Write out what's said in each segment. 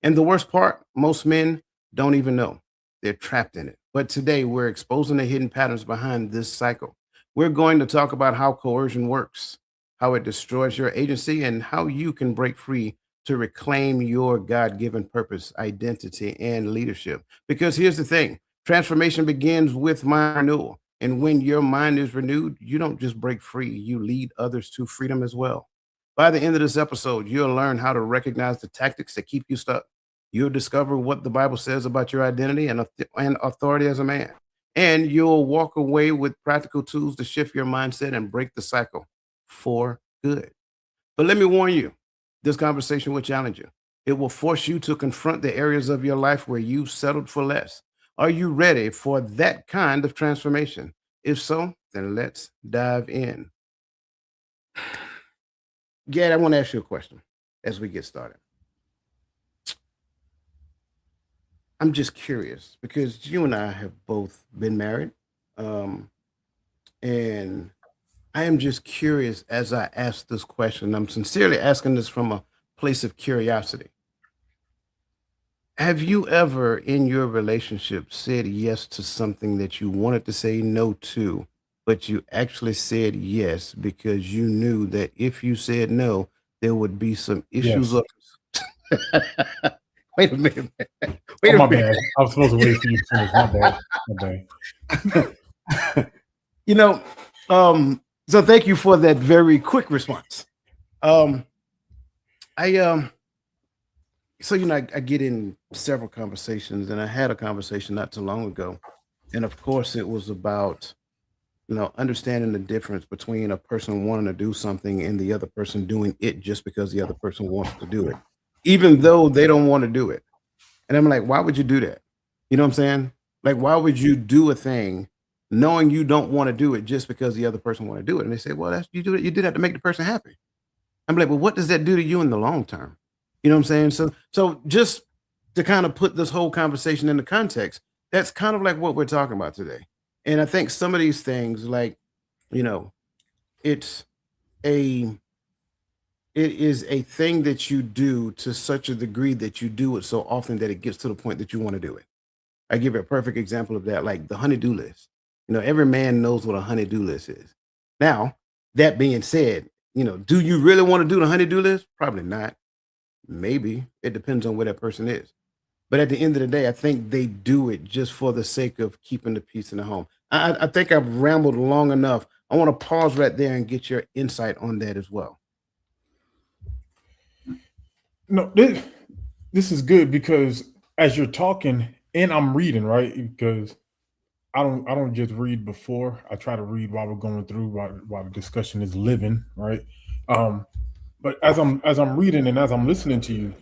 And the worst part, most men don't even know they're trapped in it. But today, we're exposing the hidden patterns behind this cycle. We're going to talk about how coercion works, how it destroys your agency, and how you can break free to reclaim your God given purpose, identity, and leadership. Because here's the thing, transformation begins with mind renewal. And when your mind is renewed, you don't just break free, you lead others to freedom as well. By the end of this episode, you'll learn how to recognize the tactics that keep you stuck. You'll discover what the Bible says about your identity and authority as a man. And you'll walk away with practical tools to shift your mindset and break the cycle for good. But let me warn you, this conversation will challenge you. It will force you to confront the areas of your life where you've settled for less. Are you ready for that kind of transformation? If so, then let's dive in. Gad, I want to ask you a question as we get started. I'm just curious because you and I have both been married. Um, and I am just curious as I ask this question. I'm sincerely asking this from a place of curiosity. Have you ever in your relationship said yes to something that you wanted to say no to, but you actually said yes because you knew that if you said no, there would be some issues Yes. of wait a minute. Oh, Wait a my minute. bad. I was supposed to wait for you to finish. My bad. My bad. You know, so thank you for that very quick response. Um, I so I get in several conversations, and I had a conversation not too long ago, and of course, it was about understanding the difference between a person wanting to do something and the other person doing it just because the other person wants to do it, even though they don't want to do it. And I'm like, why would you do that? You know what I'm saying? Like, why would you do a thing knowing you don't want to do it just because the other person want to do it? And they say, well, that's you do it. You did that to make the person happy. I'm like, well, what does that do to you in the long term? You know what I'm saying? So just to kind of put this whole conversation into context, that's kind of like what we're talking about today. And I think some of these things, like, you know, it's a it is a thing that you do to such a degree that you do it so often that it gets to the point that you want to do it. I give you a perfect example of that, like the honey-do list. Every man knows what a honey-do list is. Now, that being said, do you really want to do the honey-do list? Probably not. Maybe. It depends on where that person is. But at the end of the day, I think they do it just for the sake of keeping the peace in the home. I think I've rambled long enough. I want to pause right there and get your insight on that as well. No, this is good because as you're talking and I'm reading, right? Because I don't just read before. I try to read while we're going through while the discussion is living, right? Um, but as I'm reading and as I'm listening to you,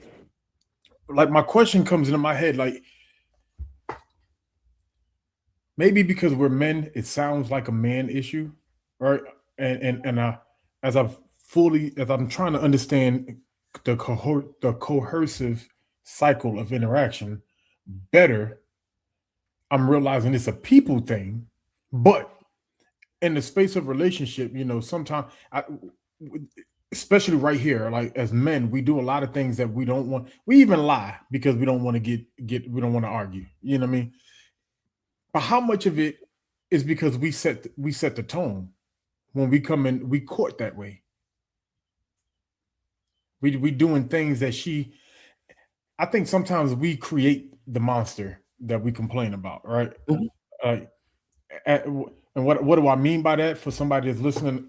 like my question comes into my head, like maybe because we're men, it sounds like a man issue, right? And as as I'm trying to understand the coercive cycle of interaction better, I'm realizing it's a people thing, but in the space of relationship, sometimes especially right here, like as men, we do a lot of things that we don't want. We even lie because we don't want to we don't want to argue. You know what I mean? But how much of it is because we set the tone when we come in, we court that way. We doing things that she. I think sometimes we create the monster that we complain about, right? Mhm. Uh, and what do I mean by that for somebody that's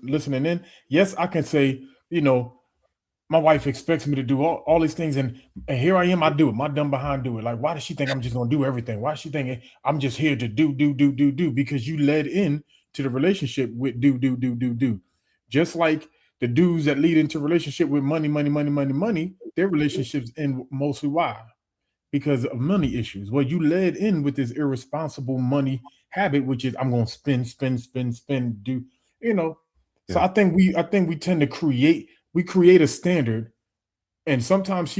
listening in? Yes, I can say, my wife expects me to do all these things, and here I am, I do it. My dumb behind do it. Like, why does she think I'm just gonna do everything? Why does she think I'm just here to do? Because you led in to the relationship with do. Just like the dudes that lead into relationship with money, their relationships end mostly why? Because of money issues. Well, you led in with this irresponsible money habit, which is I'm gonna spend, do you know? So Yeah. I think we tend to create a standard, and sometimes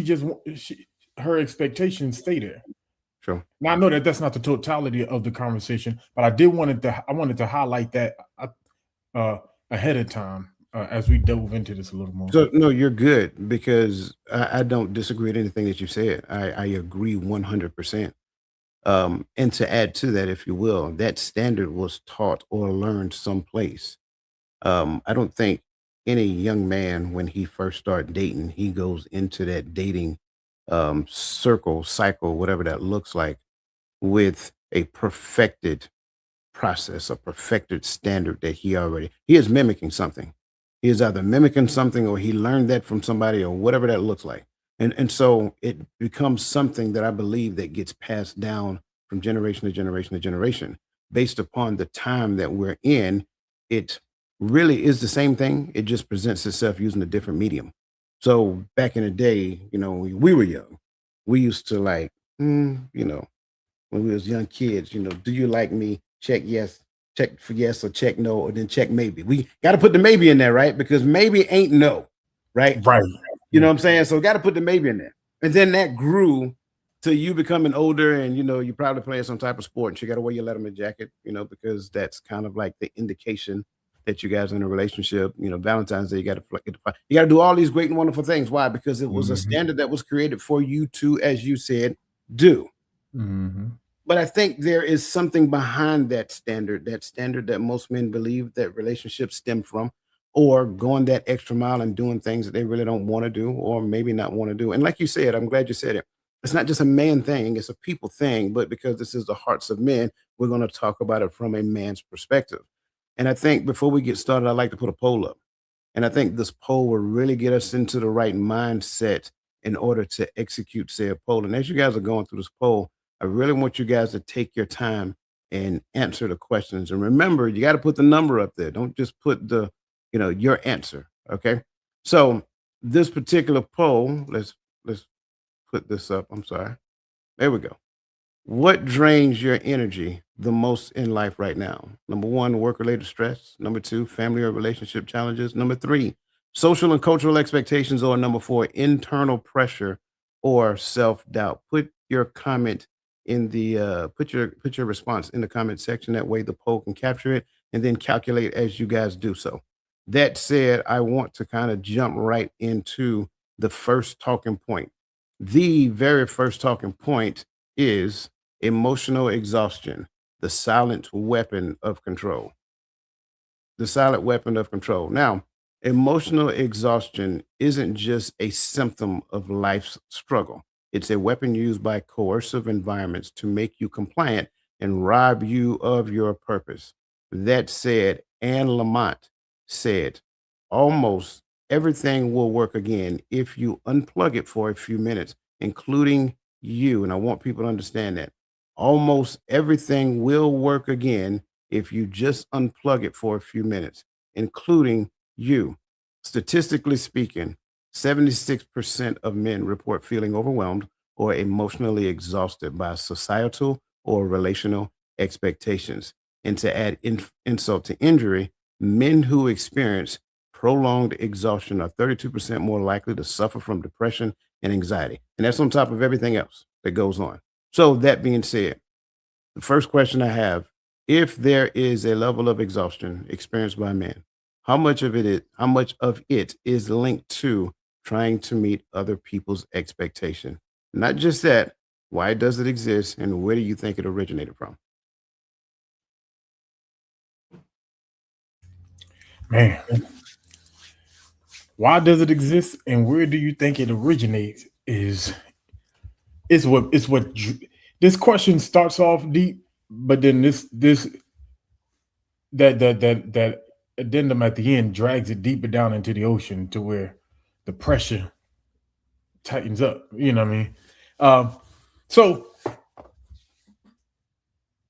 her expectations stay there. Sure. Now I know that that's not the totality of the conversation, but I wanted to highlight that uh, ahead of time. as we delve into this a little more. So no, you're good because I don't disagree with anything that you said. I agree 100%. And to add to that, if you will, that standard was taught or learned someplace. I don't think any young man, when he first start dating, he goes into that dating circle, cycle, whatever that looks like, with a perfected process, a perfected standard that he is mimicking something. He is either mimicking something or he learned that from somebody or whatever that looks like. And so it becomes something that I believe that gets passed down from generation to generation to generation based upon the time that we're in. It really is the same thing. It just presents itself using a different medium. So back in the day, we were young. We used to like, when we was young kids, do you like me? Check yes, check for yes or check no, or then check maybe. We got to put the maybe in there, right? Because maybe ain't no, right? Right. You know what I'm saying? So got to put the maybe in there. And then that grew to you becoming older and you probably playing some type of sport and you got to wear your letterman jacket, because that's kind of like the indication that you guys are in a relationship. Valentine's Day, you got to do all these great and wonderful things. Why? Because it was a Mhm. standard that was created for you to, as you said, do. Mhm. But I think there is something behind that standard that most men believe that relationships stem from, or going that extra mile and doing things that they really don't want to do, or maybe not want to do. And like you said, I'm glad you said it. It's not just a man thing, it's a people thing. But because this is the hearts of men, we're going to talk about it from a man's perspective. And I think before we get started, I'd like to put a poll up. And I think this poll will really get us into the right mindset in order to execute said poll. And as you guys are going through this poll, I really want you guys to take your time and answer the questions. And remember, you got to put the number up there. Don't just put your answer. Okay. So this particular poll, let's put this up. I'm sorry. There we go. What drains your energy the most in life right now? Number one, work related stress. Number two, family or relationship challenges. Number three, social and cultural expectations. Or number four, internal pressure or self doubt. Put your comment in the put your response in the comment section. That way the poll can capture it and then calculate as you guys do so. That said, I want to kind of jump right into the first talking point. The very first talking point is emotional exhaustion, the silent weapon of control. The silent weapon of control. Now, emotional exhaustion isn't just a symptom of life's struggle, it's a weapon used by coercive environments to make you compliant and rob you of your purpose. That said, Anne Lamott said, almost everything will work again if you unplug it for a few minutes, including you. And I want people to understand that almost everything will work again if you just unplug it for a few minutes, including you. Statistically speaking, 76% of men report feeling overwhelmed or emotionally exhausted by societal or relational expectations. And to add insult to injury, men who experience prolonged exhaustion are 32% more likely to suffer from depression and anxiety. And that's on top of everything else that goes on. So, that being said, the first question I have, if there is a level of exhaustion experienced by men, how much of it is linked to trying to meet other people's expectation? Not just that, why does it exist and where do you think it originated from? Man, why does it exist and where do you think it originates? This question starts off deep, but then this that addendum at the end drags it deeper down into the ocean to where the pressure tightens up. You know what I mean? Um, so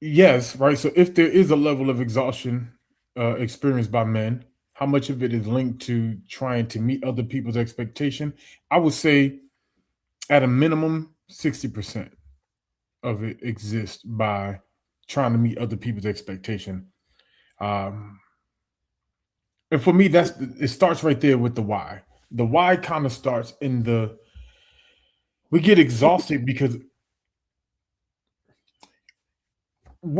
yes, right. So if there is a level of exhaustion experienced by men, how much of it is linked to trying to meet other people's expectation? I would say at a minimum, 60% of it exists by trying to meet other people's expectation. Um, and for me, it starts right there with the why. The why kind of starts in the we get exhausted because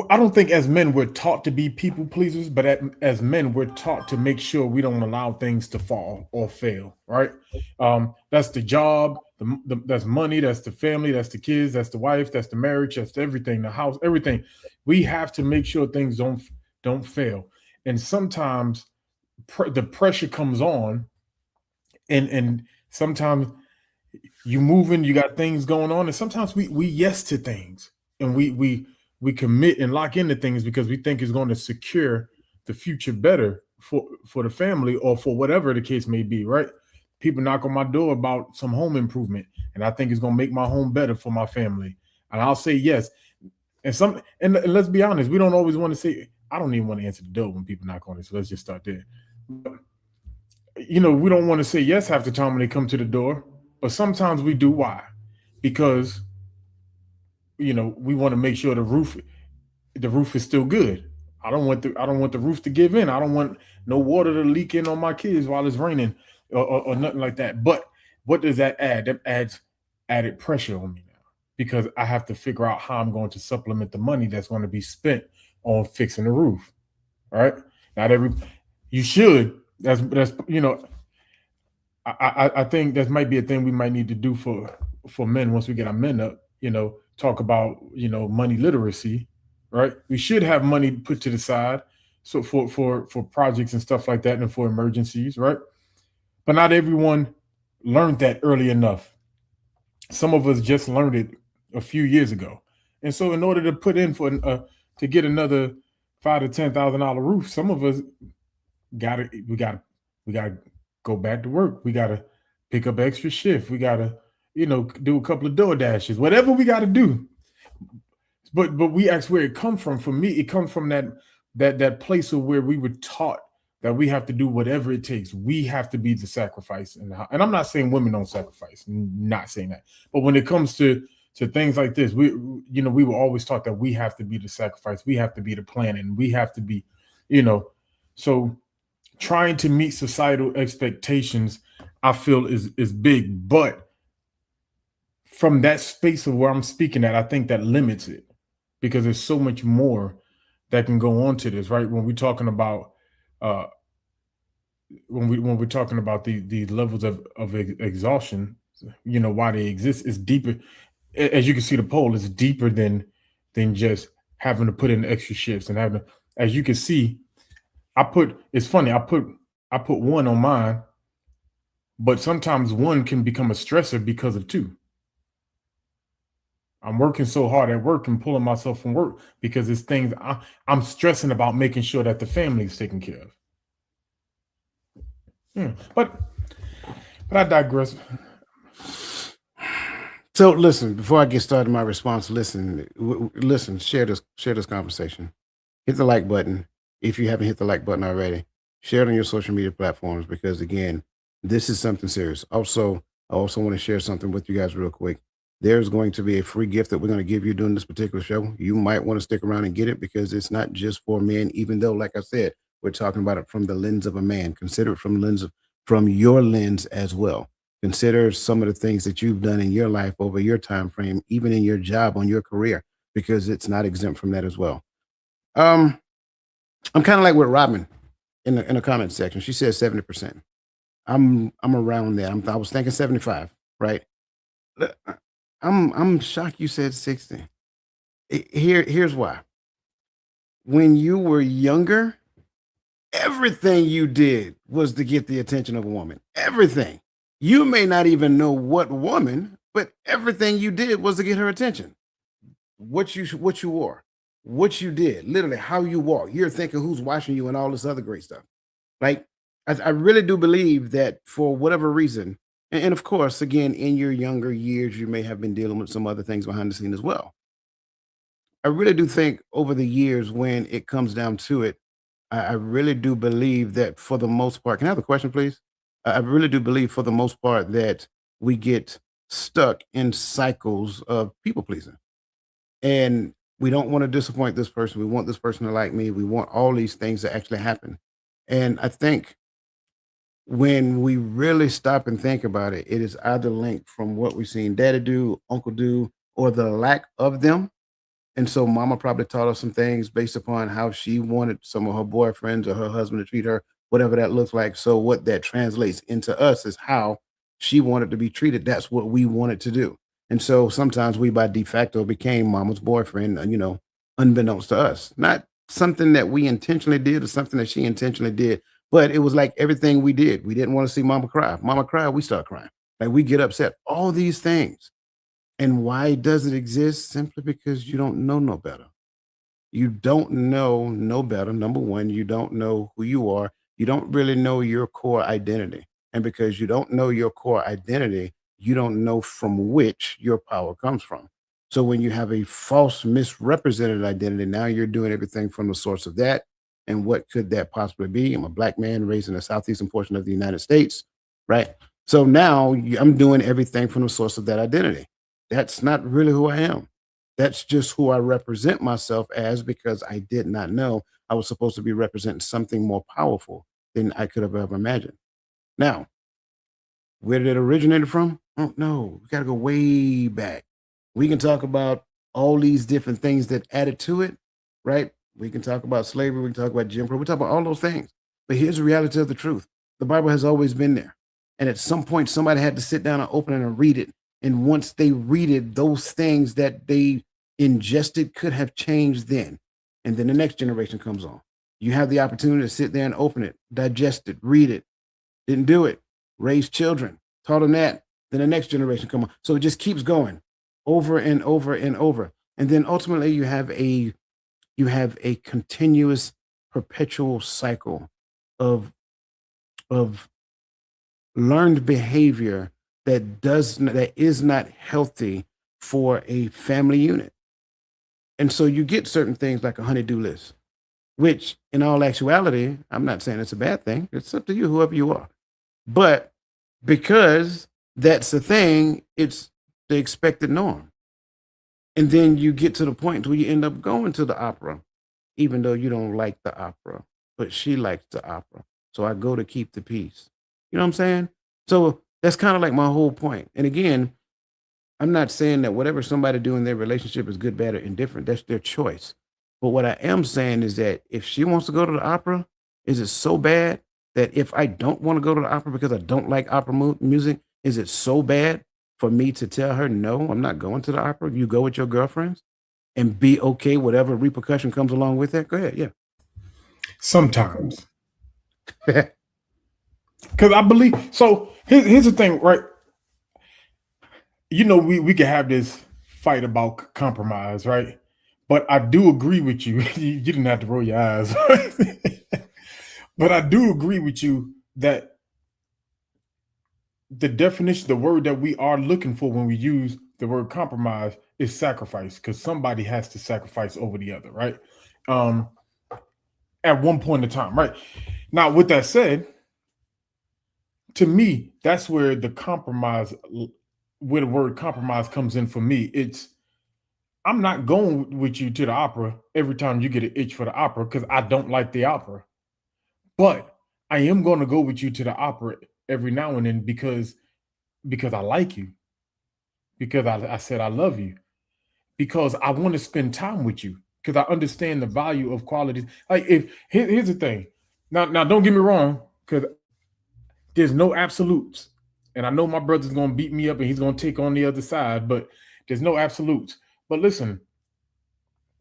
I don't think as men we're taught to be people pleasers, but as men we're taught to make sure we don't allow things to fall or fail. Right? That's the job. That's money. That's the family. That's the kids. That's the wife. That's the marriage. That's everything. The house. Everything. We have to make sure things don't fail. And sometimes the pressure comes on, and sometimes you moving, you got things going on, and sometimes we yes to things, and we commit and lock into things because we think it's going to secure the future better for the family or for whatever the case may be, right? People knock on my door about some home improvement, and I think it's going to make my home better for my family, and I'll say yes. And let's be honest, we don't always want to say. I don't even want to answer the door when people knock on it, so let's just start there. We don't want to say yes half the time when they come to the door, but sometimes we do. Why? Because we want to make sure the roof is still good. I don't want the roof to give in. I don't want no water to leak in on my kids while it's raining, or nothing like that. But what does that add? That adds added pressure on me now, because I have to figure out how I'm going to supplement the money that's going to be spent on fixing the roof. All right. Not every You should. I think that might be a thing we might need to do for men once we get our men up. Talk about money literacy, right? We should have money put to the side, so for projects and stuff like that, and for emergencies, right? But not everyone learned that early enough. Some of us just learned it a few years ago, and so in order to put in to get another $5,000 to $10,000 roof, some of us we gotta go back to work. We gotta pick up extra shift. We gotta, do a couple of door dashes, whatever we gotta do. But we ask where it come from. For me, it comes from that place of where we were taught that we have to do whatever it takes. We have to be the sacrifice, and I'm not saying women don't sacrifice. Not saying that, but when it comes to things like this, we were always taught that we have to be the sacrifice. We have to be the planning. We have to be, so trying to meet societal expectations, I feel is big. But from that space of where I'm speaking at, I think that limits it, because there's so much more that can go on to this, right? When we're talking about uh when we're talking about the levels of exhaustion, why they exist is deeper. As you can see, the poll is deeper than just having to put in extra shifts and having to, as you can see, it's funny, I put one on mine, but sometimes one can become a stressor because of two. I'm working so hard at work and pulling myself from work because it's things I'm stressing about, making sure that the family's taken care of. But I digress. So listen, before I get started my response, listen, share this conversation. Hit the like button if you haven't hit the like button already. Share it on your social media platforms, because again, this is something serious. Also, I also want to share something with you guys real quick. There's going to be a free gift that we're going to give you during this particular show. You might want to stick around and get it, because it's not just for men, even though, like I said, we're talking about it from the lens of a man. Consider it from your lens as well. Consider some of the things that you've done in your life over your time frame, even in your job, on your career, because it's not exempt from that as well. Um, I'm kind of like with Robin in the comment section. She says 70%. I'm around there. I was thinking 75, right? Uh, I'm shocked you said 60. Here's why. When you were younger, everything you did was to get the attention of a woman. Everything. You may not even know what woman, but everything you did was to get her attention. What you wore, what you did, literally how you walk. You're thinking who's watching you and all this other great stuff. Like, I really do believe that for whatever reason, and of course, again, in your younger years, you may have been dealing with some other things behind the scene as well. I really do think over the years, when it comes down to it, I really do believe that for the most part, can I have a question, please? I really do believe for the most part that we get stuck in cycles of people pleasing. And we don't want to disappoint this person. We want this person to like me. We want all these things to actually happen. And I think when we really stop and think about it, it is either linked from what we've seen daddy do, uncle do, or the lack of them. And so mama probably taught her some things based upon how she wanted some of her boyfriends or her husband to treat her, whatever that looks like. So what that translates into us is how she wanted to be treated. That's what we wanted to do. And so sometimes we by de facto became mama's boyfriend, unbeknownst to us. Not something that we intentionally did or something that she intentionally did, but it was like everything we did. We didn't want to see mama cry. Mama cried, we start crying. Like we get upset. All these things. And why does it exist? Simply because you don't know no better. You don't know no better. Number one, you don't know who you are. You don't really know your core identity. And because you don't know your core identity, you don't know from which your power comes from. So when you have a false, misrepresented identity, now you're doing everything from the source of that. And what could that possibly be? I'm a black man raised in the southeastern portion of the United States, right? So now I'm doing everything from the source of that identity. That's not really who I am. That's just who I represent myself as because I did not know I was supposed to be representing something more powerful than I could have ever imagined. Now, where did it originate from? I don't know. We got to go way back. We can talk about all these different things that added to it, right? We can talk about slavery. We can talk about Jim Crow. We talk about all those things. But here's the reality of the truth. The Bible has always been there. And at some point, somebody had to sit down and open it and read it. And once they read it, those things that they ingested could have changed then. And then the next generation comes on. You have the opportunity to sit there and open it, digest it, read it. Didn't do it. Raise children, taught them that. Then the next generation come on. So it just keeps going over and over and over. And then ultimately you have a continuous perpetual cycle of of learned behavior that is not healthy for a family unit. And so you get certain things like a honey-do list, which in all actuality, I'm not saying it's a bad thing. It's up to you, whoever you are. But because that's the thing, it's the expected norm. And then you get to the point where you end up going to the opera, even though you don't like the opera, but she likes the opera. So I go to keep the peace. You know what I'm saying? So that's kind of like my whole point. And again, I'm not saying that whatever somebody do in their relationship is good, bad, or indifferent. That's their choice. But what I am saying is that if she wants to go to the opera, is it so bad that if I don't want to go to the opera because I don't like opera music, is it so bad for me to tell her, no, I'm not going to the opera? You go with your girlfriends and be okay, whatever repercussion comes along with that? Go ahead. Yeah. Sometimes. Because I believe, so here's the thing, right? We can have this fight about compromise, right? But I do agree with you. You didn't have to roll your eyes. But I do agree with you that the definition, the word that we are looking for when we use the word compromise is sacrifice, because somebody has to sacrifice over the other, right? At one point in time, right? Now, with that said, to me, that's where the word compromise comes in for me. I'm not going with you to the opera every time you get an itch for the opera because I don't like the opera. But I am going to go with you to the opera every now and then because I like you, because I said I love you, because I want to spend time with you, because I understand the value of qualities. Like here's the thing. Now don't get me wrong, because there's no absolutes. And I know my brother's going to beat me up and he's going to take on the other side, but there's no absolutes. But listen,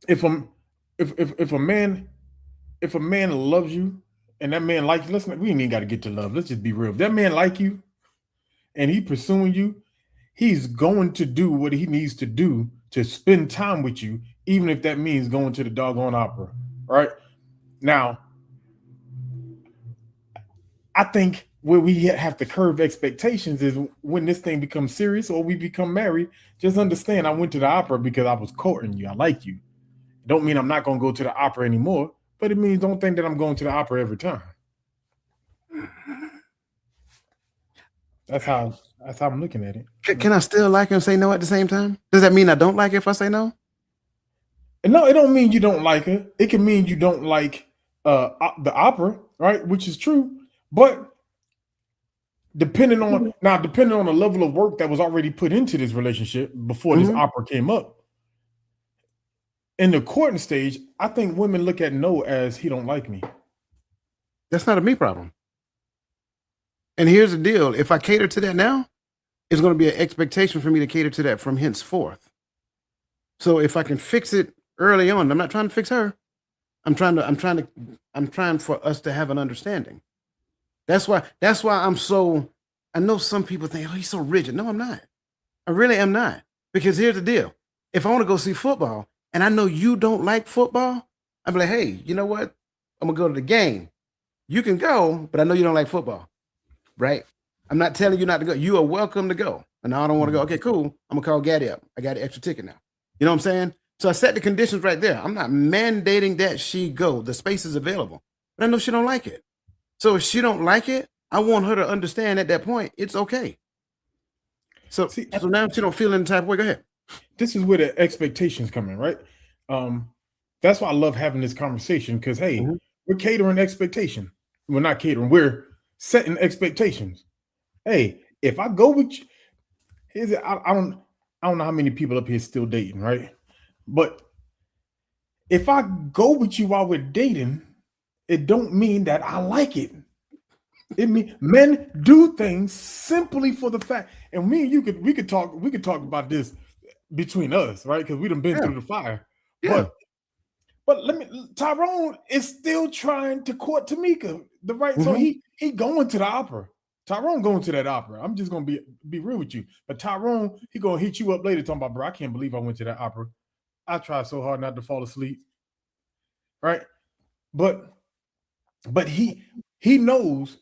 if a man loves you and that man like you, listen, we ain't even got to get to love. Let's just be real. If that man like you and he pursuing you, he's going to do what he needs to do to spend time with you, even if that means going to the doggone opera. Right? Now, I think where we have to curb expectations is when this thing becomes serious or we become married. Just understand, I went to the opera because I was courting you. I like you. Don't mean I'm not going to go to the opera anymore, but it means don't think that I'm going to the opera every time. That's how I'm looking at it. Can I still like her and say no at the same time? Does that mean I don't like her if I say no? No, it don't mean you don't like her. It can mean you don't like the opera, right? Which is true. But depending on the level of work that was already put into this relationship before this opera came up, in the courting stage, I think women look at no as he don't like me. That's not a me problem. And here's the deal. If I cater to that now, it's going to be an expectation for me to cater to that from henceforth. So if I can fix it early on, I'm not trying to fix her. I'm trying for us to have an understanding. That's why I'm so, I know some people think, oh, he's so rigid. No, I'm not. I really am not. Because here's the deal. If I want to go see football and I know you don't like football, I'm like, hey, you know what? I'm gonna go to the game. You can go, but I know you don't like football, right? I'm not telling you not to go. You are welcome to go. And I don't want to go. Okay, cool. I'm gonna call Gaddy up. I got an extra ticket now. You know what I'm saying? So I set the conditions right there. I'm not mandating that she go. The space is available, but I know she don't like it. So if she don't like it, I want her to understand at that point it's okay. So now she don't feel any type of way. Go ahead. This is where the expectations come in, right? That's why I love having this conversation because hey, we're catering expectation. We're not catering. We're setting expectations. Hey, if I go with you, I don't know how many people up here still dating, right? But if I go with you while we're dating, it don't mean that I like it. It means men do things simply for the fact. And me and you we could talk about this between us, right? Because we done been through the fire. Yeah. But Tyrone is still trying to court Tamika. So he going to the opera. Tyrone going to that opera. I'm just gonna be real with you. But Tyrone, he gonna hit you up later talking about, bro, I can't believe I went to that opera. I tried so hard not to fall asleep. Right? But he knows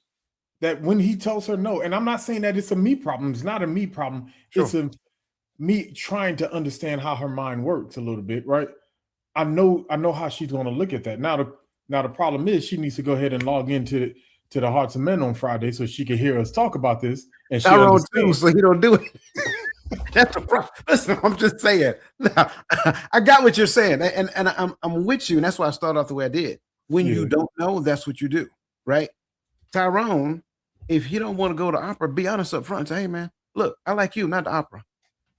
that when he tells her no, and I'm not saying that it's a me problem. It's not a me problem. Sure. It's a me trying to understand how her mind works a little bit, right? I know how she's going to look at that. Now the problem is she needs to go ahead and log into the Hearts of Men on Friday so she can hear us talk about this. And she understands. So he don't do it. That's the problem. Listen, I'm just saying. Now, I got what you're saying, and I'm with you, and that's why I started off the way I did. When you don't know, that's what you do, right? Tyrone, if he don't want to go to opera, be honest up front and say, hey man, look, I like you, not the opera.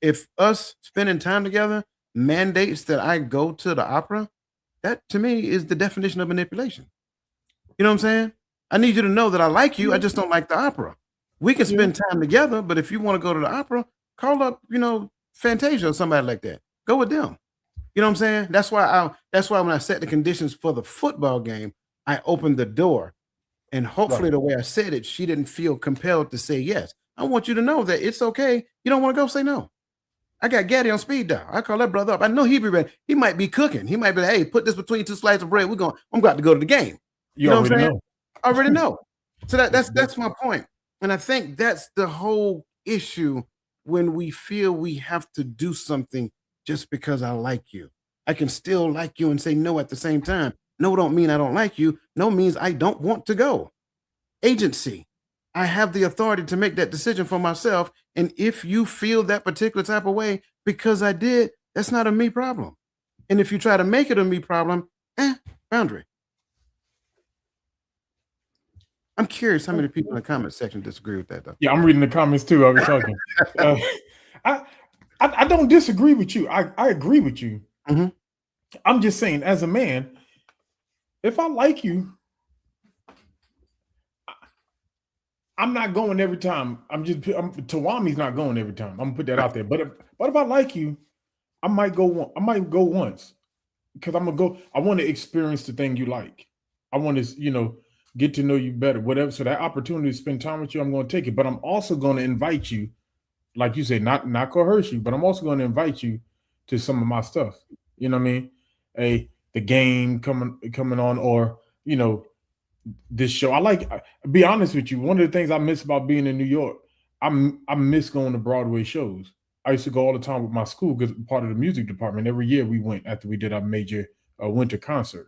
If us spending time together mandates that I go to the opera, that to me is the definition of manipulation. You know what I'm saying? I need you to know that I like you. I just don't like the opera. We can spend time together, but if you want to go to the opera, call up, Fantasia or somebody like that. Go with them. You know what I'm saying? That's why when I set the conditions for the football game, I opened the door. And hopefully the way I said it, she didn't feel compelled to say yes. I want you to know that it's okay. You don't want to go, say no. I got Gaddy on speed dial. I call that brother up. I know he'd be ready. He might be cooking. He might be like, hey, put this between two slices of bread. I'm about to go to the game. You know what I'm saying? I already know. So that's my point. And I think that's the whole issue when we feel we have to do something just because I like you. I can still like you and say no at the same time. No don't mean I don't like you. No means I don't want to go. Agency. I have the authority to make that decision for myself. And if you feel that particular type of way because I did, that's not a me problem. And if you try to make it a me problem, boundary. I'm curious how many people in the comment section disagree with that, though. Yeah, I'm reading the comments too. I was talking. I don't disagree with you. I agree with you. Mm-hmm. I'm just saying, as a man, if I like you, I'm not going every time. Tawami's not going every time. I'm gonna put that out there. But if I like you, I might go once because I'm gonna go. I want to experience the thing you like. I want to, get to know you better, whatever. So that opportunity to spend time with you, I'm going to take it. But I'm also going to invite you, like you say, not coerce you, but I'm also going to invite you to some of my stuff. You know what I mean? The game coming on, or this show. Be honest with you. One of the things I miss about being in New York, I miss going to Broadway shows. I used to go all the time with my school because part of the music department. Every year we went after we did our major winter concert.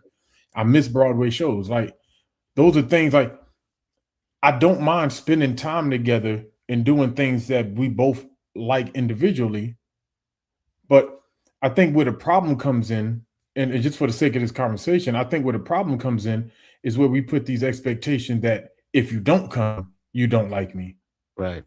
I miss Broadway shows. Like those are things like I don't mind spending time together and doing things that we both like individually. But I think where the problem comes in, and just for the sake of this conversation, I think where the problem comes in is where we put these expectations that if you don't come, you don't like me. Right.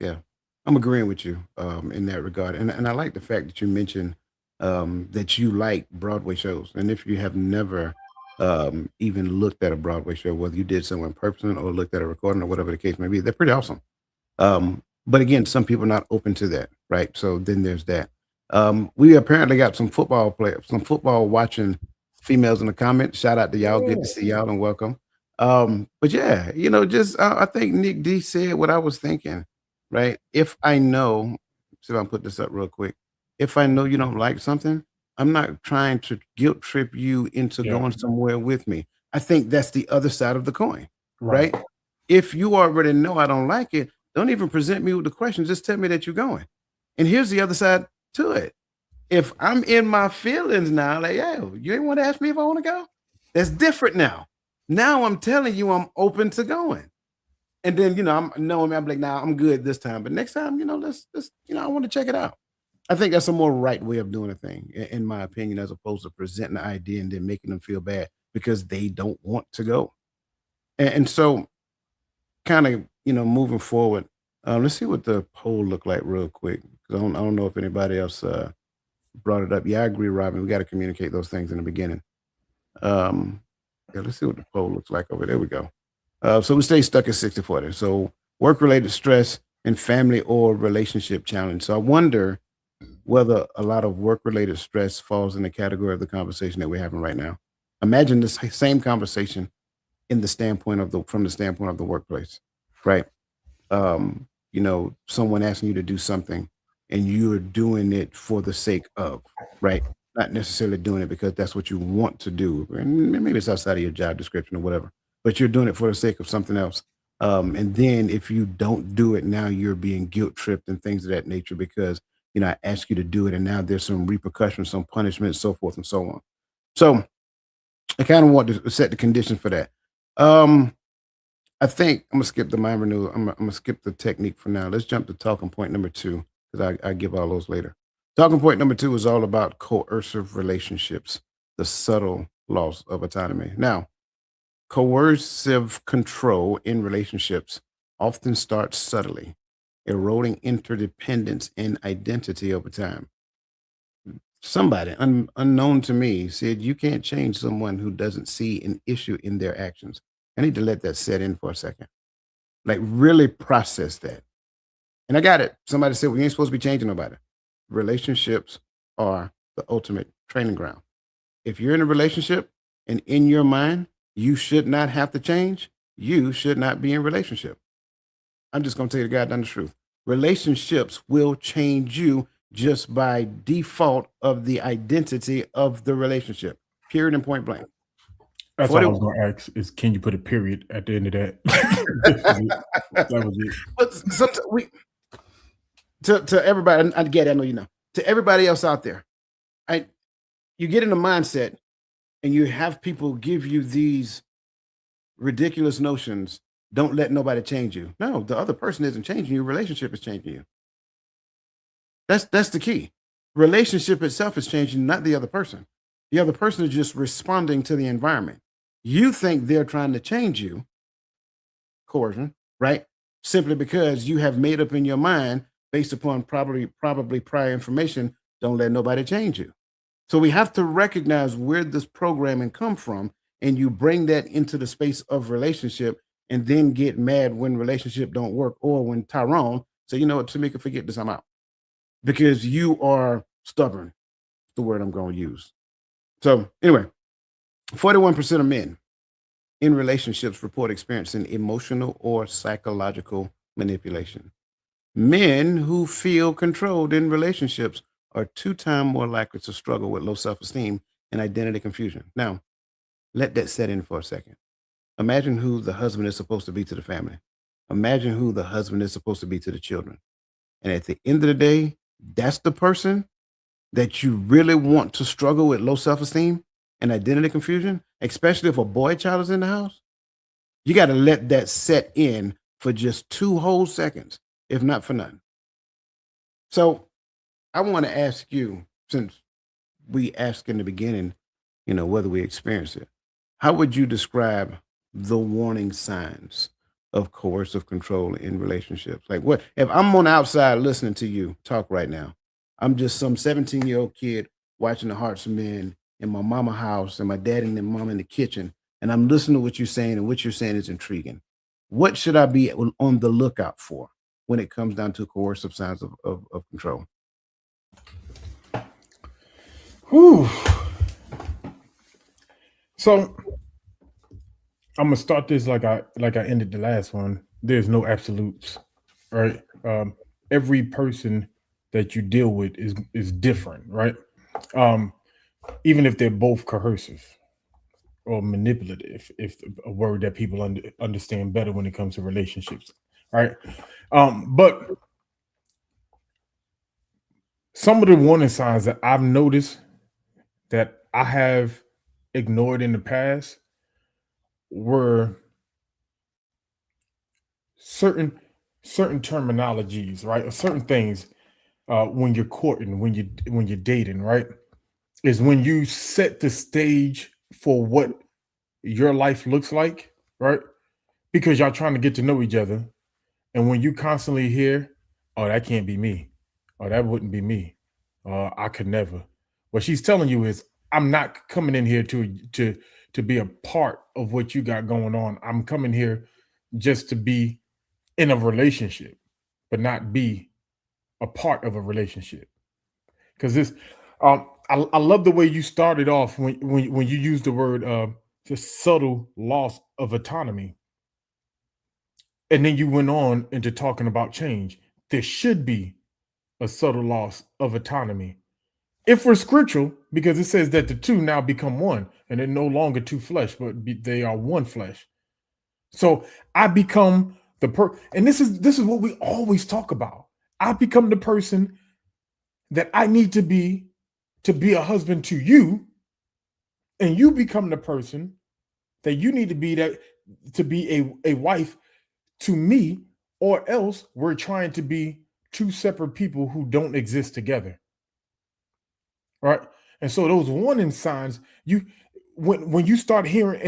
Yeah. I'm agreeing with you in that regard. And I like the fact that you mentioned that you like Broadway shows. And if you have never even looked at a Broadway show, whether you did so in person or looked at a recording or whatever the case may be, they're pretty awesome. But again, some people are not open to that, right? So then there's that. We apparently got some football players, some football watching females in the comments. Shout out to y'all. Good to see y'all and welcome. But yeah, just I think Nick D said what I was thinking, right? If I know, see if I can put this up real quick. If I know you don't like something, I'm not trying to guilt trip you into Yeah. going somewhere with me. I think that's the other side of the coin, Right. right? If you already know I don't like it, don't even present me with the question. Just tell me that you're going. And here's the other side to it. If I'm in my feelings now, like, yo, you ain't want to ask me if I want to go? That's different now. Now I'm telling you I'm open to going. And then, I'm knowing I'm like, nah, I'm good this time. But next time, let's I want to check it out. I think that's a more right way of doing a thing, in my opinion, as opposed to presenting the idea and then making them feel bad because they don't want to go. And so kind of, moving forward, let's see what the poll looked like real quick. 'Cause I don't know if anybody else brought it up. Yeah, I agree, Robin. We got to communicate those things in the beginning. Um, yeah, let's see what the poll looks like over there. We go. So we stay stuck at 60-40. So work-related stress and family or relationship challenge. So I wonder whether a lot of work-related stress falls in the category of the conversation that we're having right now. Imagine this same conversation from the standpoint of the workplace, right? Someone asking you to do something and you're doing it for the sake of, right? Not necessarily doing it because that's what you want to do. And maybe it's outside of your job description or whatever, but you're doing it for the sake of something else. And then if you don't do it, now you're being guilt tripped and things of that nature because, I asked you to do it and now there's some repercussions, some punishment, so forth and so on. So I kind of want to set the conditions for that. Um, I think I'm gonna skip the mind renewal. I'm gonna skip the technique for now. Let's jump to talking point number two because I give all those later. Talking point number two is all about coercive relationships, the subtle loss of autonomy. Now, coercive control in relationships often starts subtly, eroding interdependence and identity over time. Somebody unknown to me said, "You can't change someone who doesn't see an issue in their actions." I need to let that set in for a second. Like, really process that. And I got it. Somebody said, "We ain't supposed to be changing nobody." Relationships are the ultimate training ground. If you're in a relationship and in your mind, you should not have to change, you should not be in a relationship. I'm just going to tell you the goddamn truth. Relationships will change you just by default of the identity of the relationship. Period and point blank. That's all I 40 was going to ask is, can you put a period at the end of that? That was it. But sometimes to everybody, I get it, I know you know. To everybody else out there, I you get in a mindset and you have people give you these ridiculous notions. Don't let nobody change you. No, the other person isn't changing you. Relationship is changing you. That's the key. Relationship itself is changing, not the other person. The other person is just responding to the environment. You think they're trying to change you, coercion, right? Simply because you have made up in your mind based upon probably prior information, don't let nobody change you. So we have to recognize where this programming come from, and you bring that into the space of relationship, and then get mad when relationship don't work, or when Tyrone say, "You know what, Tamika, forget this, I'm out," because you are stubborn. The word I'm going to use. So anyway, 41% of men in relationships report experiencing emotional or psychological manipulation. Men who feel controlled in relationships are 2 times more likely to struggle with low self-esteem and identity confusion. Now, let that set in for a second. Imagine who the husband is supposed to be to the family. Imagine who the husband is supposed to be to the children. And at the end of the day, that's the person that you really want to struggle with low self-esteem and identity confusion, especially if a boy child is in the house. You got to let that set in for just 2 whole seconds, if not for nothing. So I want to ask you, since we asked in the beginning, whether we experience it, how would you describe the warning signs of coercive control in relationships? Like, what if I'm on the outside listening to you talk right now? I'm just some 17-year-old kid watching The Hearts of Men in my mama house and my dad and mom in the kitchen, and I'm listening to what you're saying, and what you're saying is intriguing. What should I be on the lookout for when it comes down to coercive signs of control? Whew. So I'm gonna start this like I ended the last one. There's no absolutes, right? Every person that you deal with is different, right? Um, Even if they're both coercive or manipulative, if a word that people understand better when it comes to relationships, right? But some of the warning signs that I've noticed that I have ignored in the past were certain certain terminologies, right? Or certain things when you're courting, when you're dating, right? Is when you set the stage for what your life looks like, right? Because y'all trying to get to know each other. And when you constantly hear, oh, that can't be me. Oh, that wouldn't be me. I could never. What she's telling you is, I'm not coming in here to be a part of what you got going on. I'm coming here just to be in a relationship, but not be a part of a relationship. Because this, I love the way you started off when you used the word just subtle loss of autonomy, and then you went on into talking about change. There should be a subtle loss of autonomy if we're scriptural, because it says that the two now become one, and they're no longer two flesh, but they are one flesh. So I become and this is what we always talk about. I become the person that I need to be a husband to you, and you become the person that you need to be, that to be a wife to me, or else we're trying to be two separate people who don't exist together. Right. And so those warning signs, when you start hearing,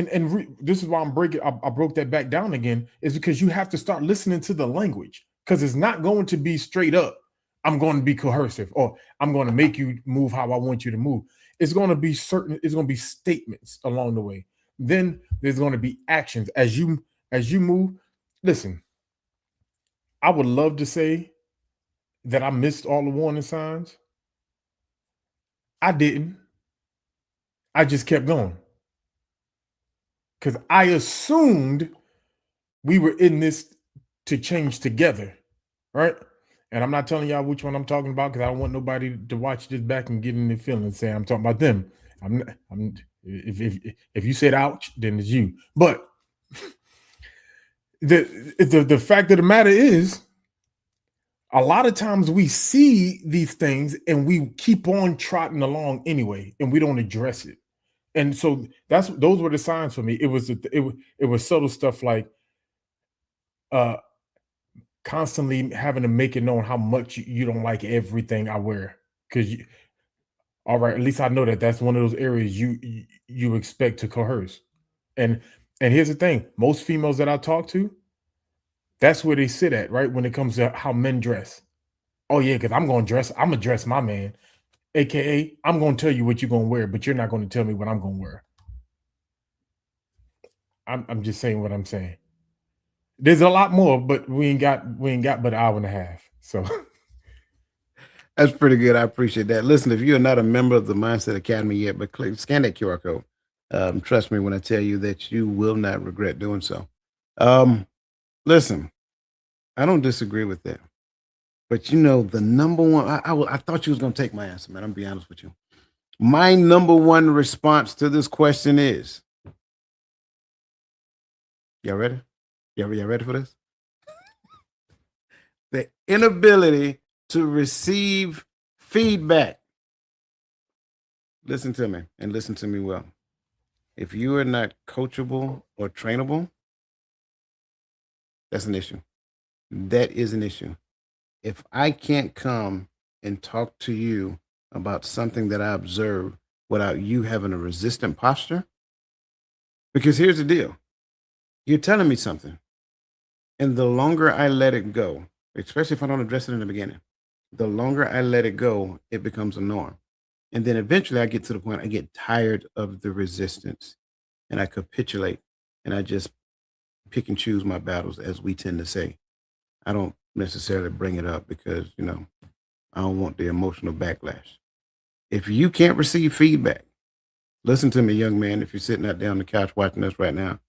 this is why I broke that back down again, is because you have to start listening to the language, because it's not going to be straight up, I'm going to be coercive, or I'm going to make you move how I want you to move. It's going to be statements along the way. Then there's going to be actions as you move. Listen, I would love to say that I missed all the warning signs. I didn't. I just kept going because I assumed we were in this to change together, right? And I'm not telling y'all which one I'm talking about, because I don't want nobody to watch this back and get in their feelings saying I'm talking about them. If you said ouch, then it's you. But the fact of the matter is, a lot of times we see these things and we keep on trotting along anyway, and we don't address it. And so those were the signs for me. It was subtle stuff like uh constantly having to make it known how much you don't like everything I wear. Because all right, at least I know that that's one of those areas you expect to coerce. And here's the thing: most females that I talk to, that's where they sit at, right? When it comes to how men dress. Oh yeah, because I'm gonna dress my man, aka I'm gonna tell you what you're gonna wear, but you're not gonna tell me what I'm gonna wear. I'm just saying what I'm saying. There's a lot more, but we ain't got but an hour and a half. So That's pretty good. I appreciate that. Listen, if you are not a member of the Mindset Academy yet, but scan that QR code. Trust me when I tell you that you will not regret doing so. Um, Listen, I don't disagree with that. But the number one, I thought you was going to take my answer, man. I'm gonna be honest with you. My number one response to this question is, y'all ready? Y'all ready for this? The inability to receive feedback. Listen to me, and listen to me well. If you are not coachable or trainable, that's an issue. That is an issue. If I can't come and talk to you about something that I observe without you having a resistant posture, because here's the deal: you're telling me something, and the longer I let it go, especially if I don't address it in the beginning, the longer I let it go, it becomes a norm. And then eventually I get to the point I get tired of the resistance and I capitulate and I just pick and choose my battles, as we tend to say. I don't necessarily bring it up because, I don't want the emotional backlash. If you can't receive feedback, listen to me, young man, if you're sitting out there on the couch watching us right now.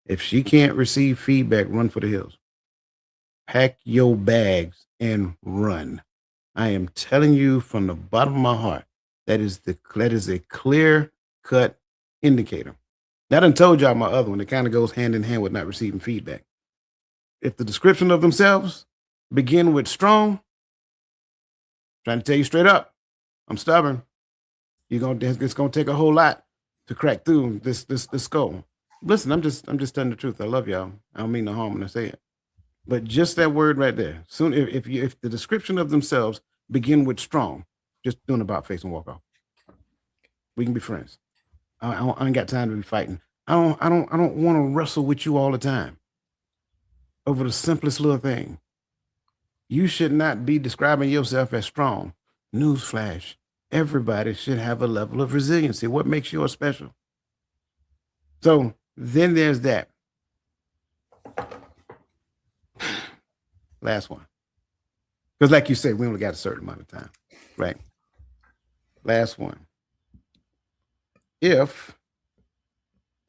If she can't receive feedback, run for the hills. Pack your bags and run. I am telling you from the bottom of my heart, that is a clear cut indicator. Now, I done told y'all my other one. It kind of goes hand in hand with not receiving feedback. If the description of themselves begin with strong, trying to tell you straight up, I'm stubborn. It's gonna take a whole lot to crack through this skull. Listen, I'm just telling the truth. I love y'all. I don't mean no harm when I say it. But just that word right there. Soon, if the description of themselves begin with strong, just doing about face and walk off. We can be friends. I ain't got time to be fighting. I don't want to wrestle with you all the time over the simplest little thing. You should not be describing yourself as strong. Newsflash. Everybody should have a level of resiliency. What makes yours special? So then there's that. Last one. Because like you said, we only got a certain amount of time, right? Last one. If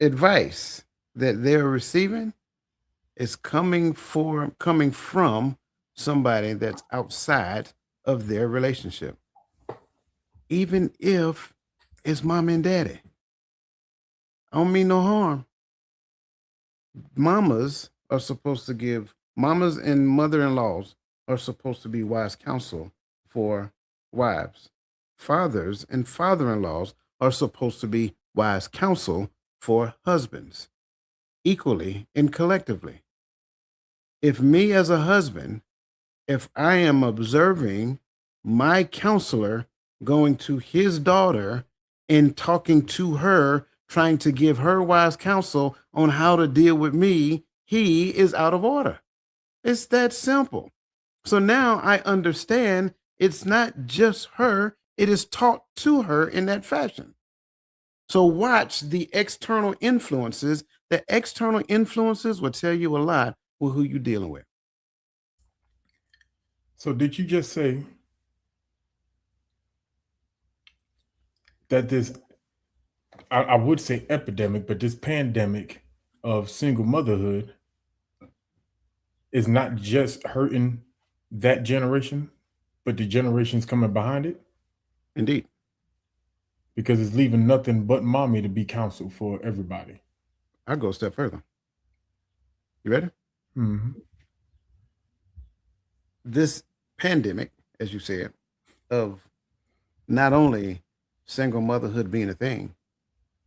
advice that they're receiving is coming from somebody that's outside of their relationship, even if it's mom and daddy, I don't mean no harm. Mamas and mother-in-laws are supposed to be wise counsel for wives. Fathers and father-in-laws are supposed to be wise counsel for husbands, equally and collectively. If me as a husband, if I am observing my counselor going to his daughter and talking to her, trying to give her wise counsel on how to deal with me, he is out of order. It's that simple. So now I understand it's not just her, it is taught to her in that fashion. So watch the external influences. The external influences will tell you a lot with who you're dealing with. So did you just say that this, I would say epidemic, but this pandemic of single motherhood is not just hurting that generation, but the generations coming behind it? Indeed. Because it's leaving nothing but mommy to be counsel for everybody. I'll go a step further. You ready? Mm-hmm. This pandemic, as you said, of not only single motherhood being a thing,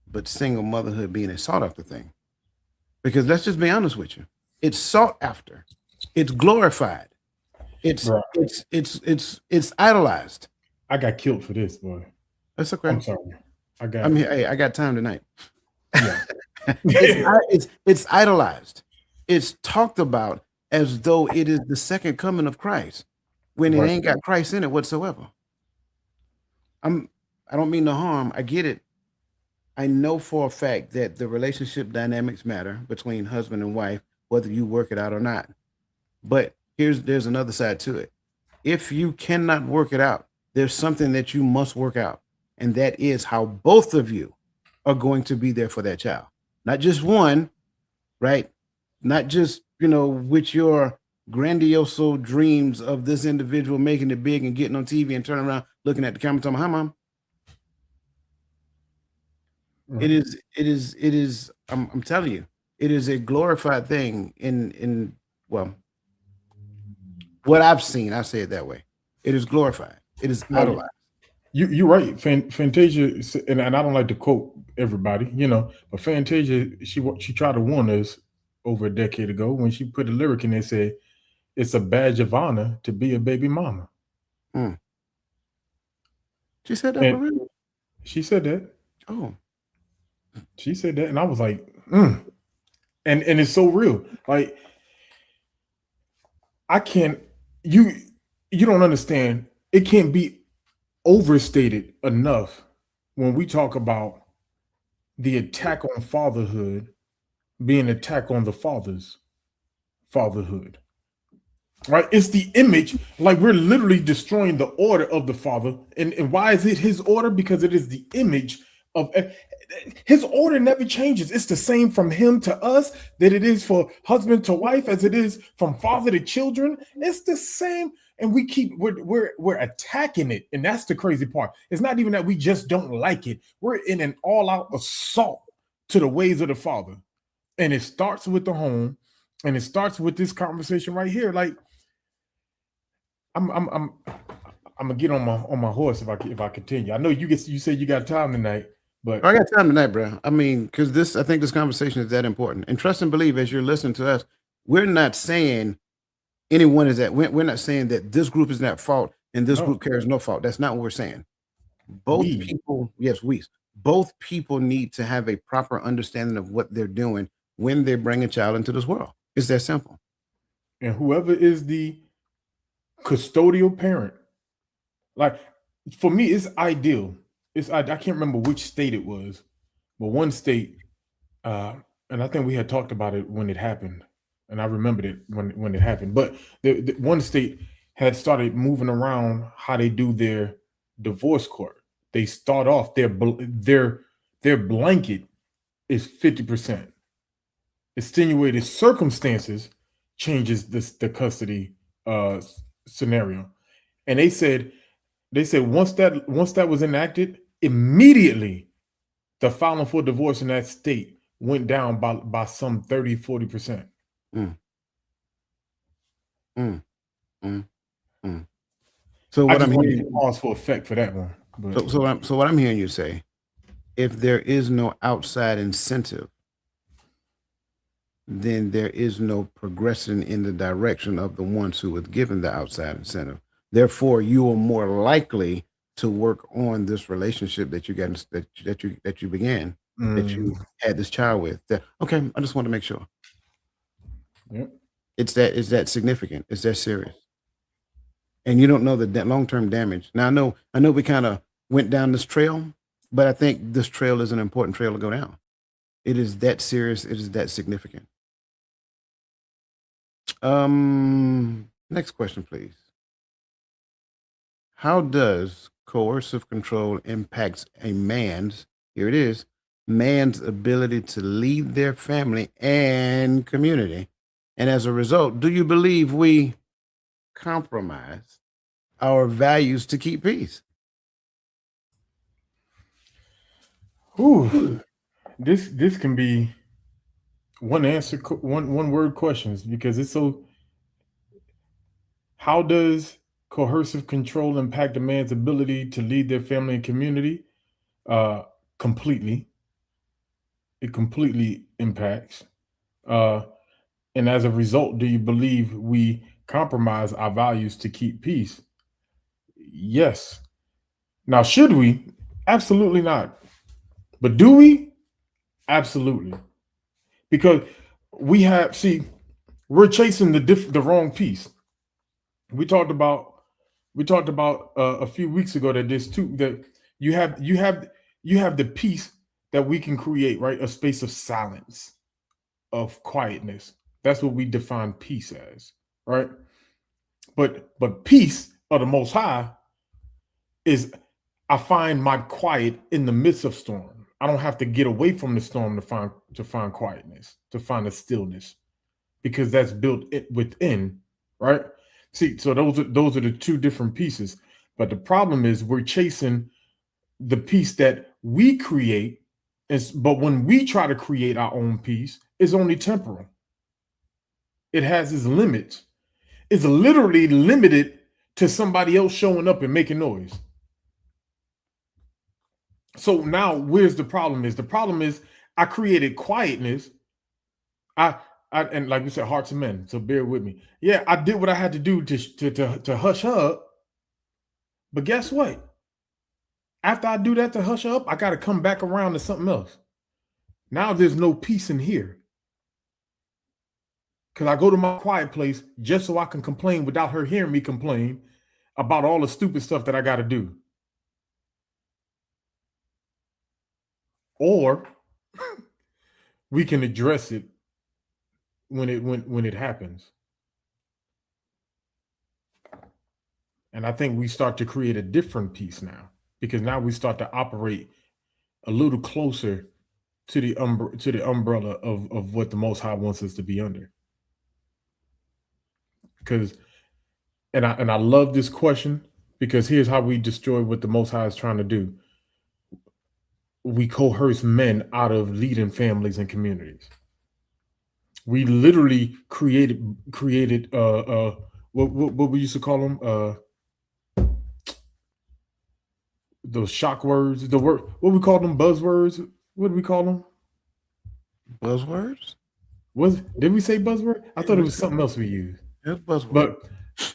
but single motherhood being a sought after thing. Because let's just be honest with you. It's sought after. It's glorified. It's Right. it's idolized. I got killed for this, boy. That's okay. I'm sorry. I I got time tonight. Yeah. It's idolized. It's talked about as though it is the second coming of Christ when it Right. ain't got Christ in it whatsoever. I don't mean no harm. I get it. I know for a fact that the relationship dynamics matter between husband and wife, whether you work it out or not. But there's another side to it. If you cannot work it out, there's something that you must work out, and that is how both of you are going to be there for that child. Not just one, right? Not just, with your grandiose dreams of this individual making it big and getting on TV and turning around looking at the camera telling, "Hi, mom." Mhm. It is, I'm telling you, it is a glorified thing in well, what I've seen, I say it that way. It is glorified. It is Right. idolized. You're right. Fantasia, and I don't like to quote everybody, but Fantasia, she tried to warn us over a decade ago when she put a lyric in there that said, "It's a badge of honor to be a baby mama." Mm. She said that for And real? she said that. Oh, She said that, and I was like, and it's so real. Like, I can't. You don't understand. It can't be overstated enough when we talk about the attack on fatherhood being an attack on the father's fatherhood. Right? It's the image, like we're literally destroying the order of the father. And why is it his order? Because it is the image of his order never changes. It's the same from him to us that it is for husband to wife, as it is from father to children. It's the same. And we're attacking it. And that's the crazy part. It's not even that we just don't like it. We're in an all-out assault to the ways of the father. And it starts with the home, and it starts with this conversation right here. Like, I'm gonna get on my horse if I continue. I know you said you got time tonight, but I got time tonight, bro. I mean, because I think this conversation is that important. And trust and believe, as you're listening to us, we're not saying anyone is at. We're not saying that this group is at fault and this group carries no fault. That's not what we're saying. Both people need to have a proper understanding of what they're doing when they bring a child into this world. It's that simple. And whoever is the custodial parent, like, for me, it's ideal. I can't remember which state it was, but one state, and I think we had talked about it when it happened, and I remembered it when it happened. But the one state had started moving around how they do their divorce court. They start off their blanket is 50%. Extenuated circumstances changes the custody scenario, and they said once that was enacted, immediately the filing for divorce in that state went down by some 30-40%. So what I'm hearing, pause for effect for that one. So what I'm hearing you say, if there is no outside incentive, then there is no progression in the direction of the ones who was given the outside incentive. Therefore, you are more likely to work on this relationship that you got that you began, that you had this child with. Okay, I just want to make sure. Yep. It's that significant. It's that serious. And you don't know that long-term damage. Now I know we kind of went down this trail, but I think this trail is an important trail to go down. It is that serious. It is that significant. Next question, please. How does coercive control impacts a man's ability to lead their family and community? And as a result, do you believe we compromise our values to keep peace? Ooh, this can be one word questions, because it's so. How does coercive control impact a man's ability to lead their family and community? Completely. It completely impacts. And as a result, do you believe we compromise our values to keep peace? Yes. Now, should we? Absolutely not. But do we? Absolutely. Because we're chasing the wrong piece. We talked about a few weeks ago that that you have the peace that we can create, right? A space of silence, of quietness. That's what we define peace as, right? But peace of the Most High is, I find my quiet in the midst of storm. I don't have to get away from the storm to find quietness, to find a stillness, because that's built within, right? See, so those are the two different pieces. But the problem is we're chasing the peace that we create, but when we try to create our own peace, it's only temporal. It has its limits. It's literally limited to somebody else showing up and making noise. So now where's the problem is? The problem is I created quietness. And like you said, hearts of men. So bear with me. Yeah, I did what I had to do to hush her up. But guess what? After I do that to hush her up, I got to come back around to something else. Now there's no peace in here, because I go to my quiet place just so I can complain without her hearing me complain about all the stupid stuff that I got to do. or we can address it when it happens. And I think we start to create a different piece now, because now we start to operate a little closer to the umbrella of what the Most High wants us to be under. Because and I love this question, because here's how we destroy what the Most High is trying to do. We coerce men out of leading families and communities. We literally created what we used to call them, those shock words, the word, what we call them, buzzwords. What do we call them? Buzzwords? Did we say buzzword? I thought it was something else we used. Yeah, buzzword.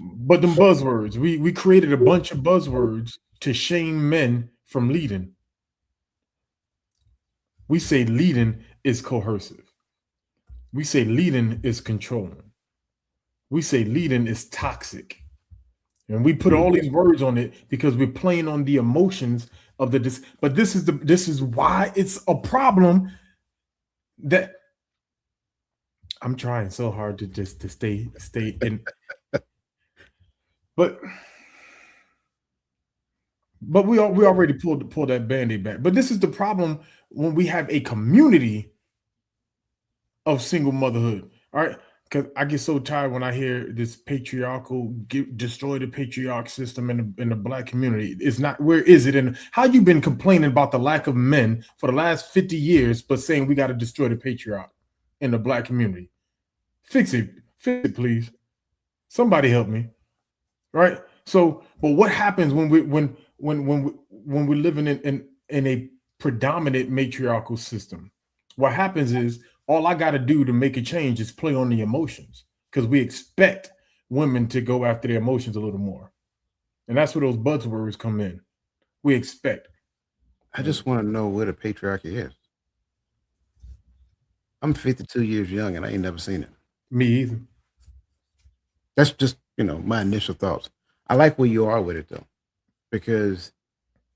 But them buzzwords, we created a bunch of buzzwords to shame men from leading. We say leading is coercive. We say leading is controlling. We say leading is toxic. And we put all these words on it because we're playing on the emotions of the but this is why it's a problem. That I'm trying so hard to stay in, but we already pulled that Band-Aid back. But this is the problem when we have a community of single motherhood. All right. Because I get so tired when I hear this patriarchal destroy the patriarch system in the Black community. It's not, where is it? And how you been complaining about the lack of men for the last 50 years, but saying we got to destroy the patriarch in the Black community? Fix it, please. Somebody help me. Right. So, but what happens when we're living in a predominant matriarchal system? What happens is, all I got to do to make a change is play on the emotions, because we expect women to go after their emotions a little more. And that's where those buzzwords come in. We expect. I just want to know where the patriarchy is. I'm 52 years young and I ain't never seen it. Me either. That's just, my initial thoughts. I like where you are with it though, because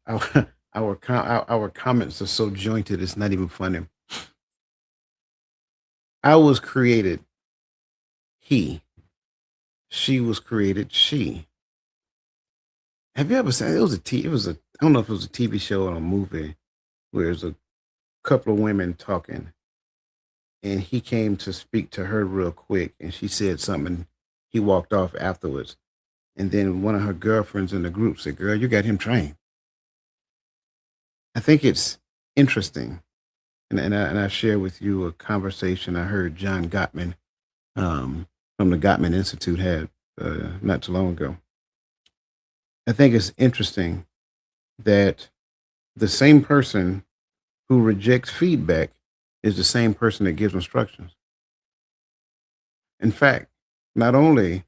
our comments are so jointed, it's not even funny. I was created he. She was created she. Have you ever seen, I don't know if it was a TV show or a movie where there's a couple of women talking and he came to speak to her real quick and she said something. He walked off afterwards. And then one of her girlfriends in the group said, "Girl, you got him trained." I think it's interesting. And I share with you a conversation I heard John Gottman from the Gottman Institute had not too long ago. I think it's interesting that the same person who rejects feedback is the same person that gives instructions. In fact, not only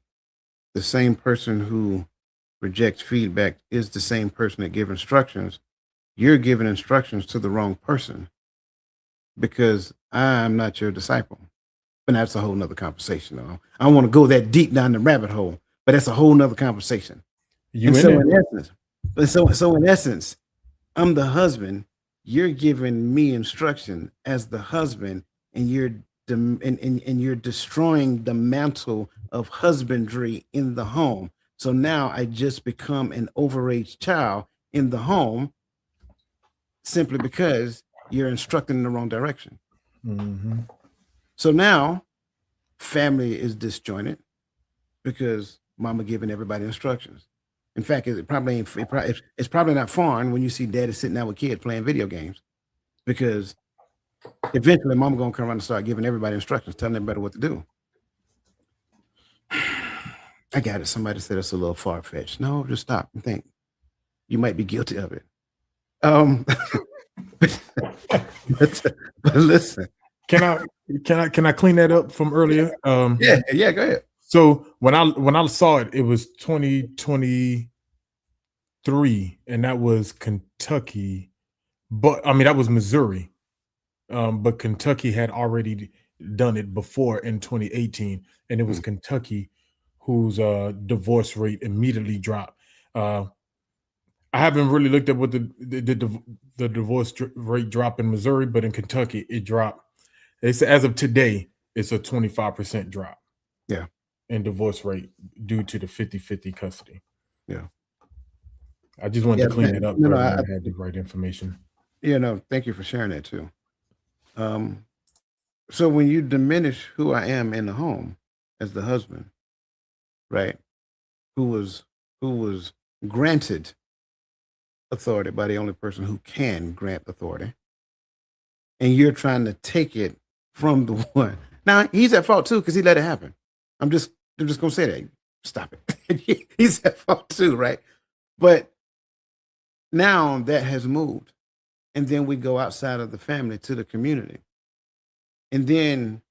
the same person who rejects feedback is the same person that gives instructions, you're giving instructions to the wrong person, because I'm not your disciple. But that's a whole nother conversation. I don't want to go that deep down the rabbit hole, but that's a whole nother conversation. In essence, I'm the husband. You're giving me instruction as the husband, and you're destroying the mantle of husbandry in the home. So now I just become an overage child in the home, simply because you're instructing in the wrong direction. Mm-hmm. So now family is disjointed because mama giving everybody instructions. In fact, it's probably not foreign when you see daddy sitting down with kids playing video games, because eventually mama gonna come around and start giving everybody instructions, telling everybody what to do. I got it. Somebody said it's a little far-fetched. No, just stop and think. You might be guilty of it. But listen. Can I clean that up from earlier? Yeah, go ahead. So when I saw it, it was 2023, and that was Kentucky, but I mean that was Missouri, but Kentucky had already done it before in 2018, and it was Kentucky whose divorce rate immediately dropped. I haven't really looked at what the divorce rate drop in Missouri, but in Kentucky it dropped. It's as of today, it's a 25% drop. Yeah. In divorce rate due to the 50-50 custody. Yeah. I just wanted to clean it up, No, but no, I might have had the right information. thank you for sharing that too. So when you diminish who I am in the home as the husband, right, who was granted authority by the only person who can grant authority, and you're trying to take it from the one. Now he's at fault too because he let it happen. I'm just gonna say that. Stop it. He's at fault too, right? But now that has moved, and then we go outside of the family to the community, and then,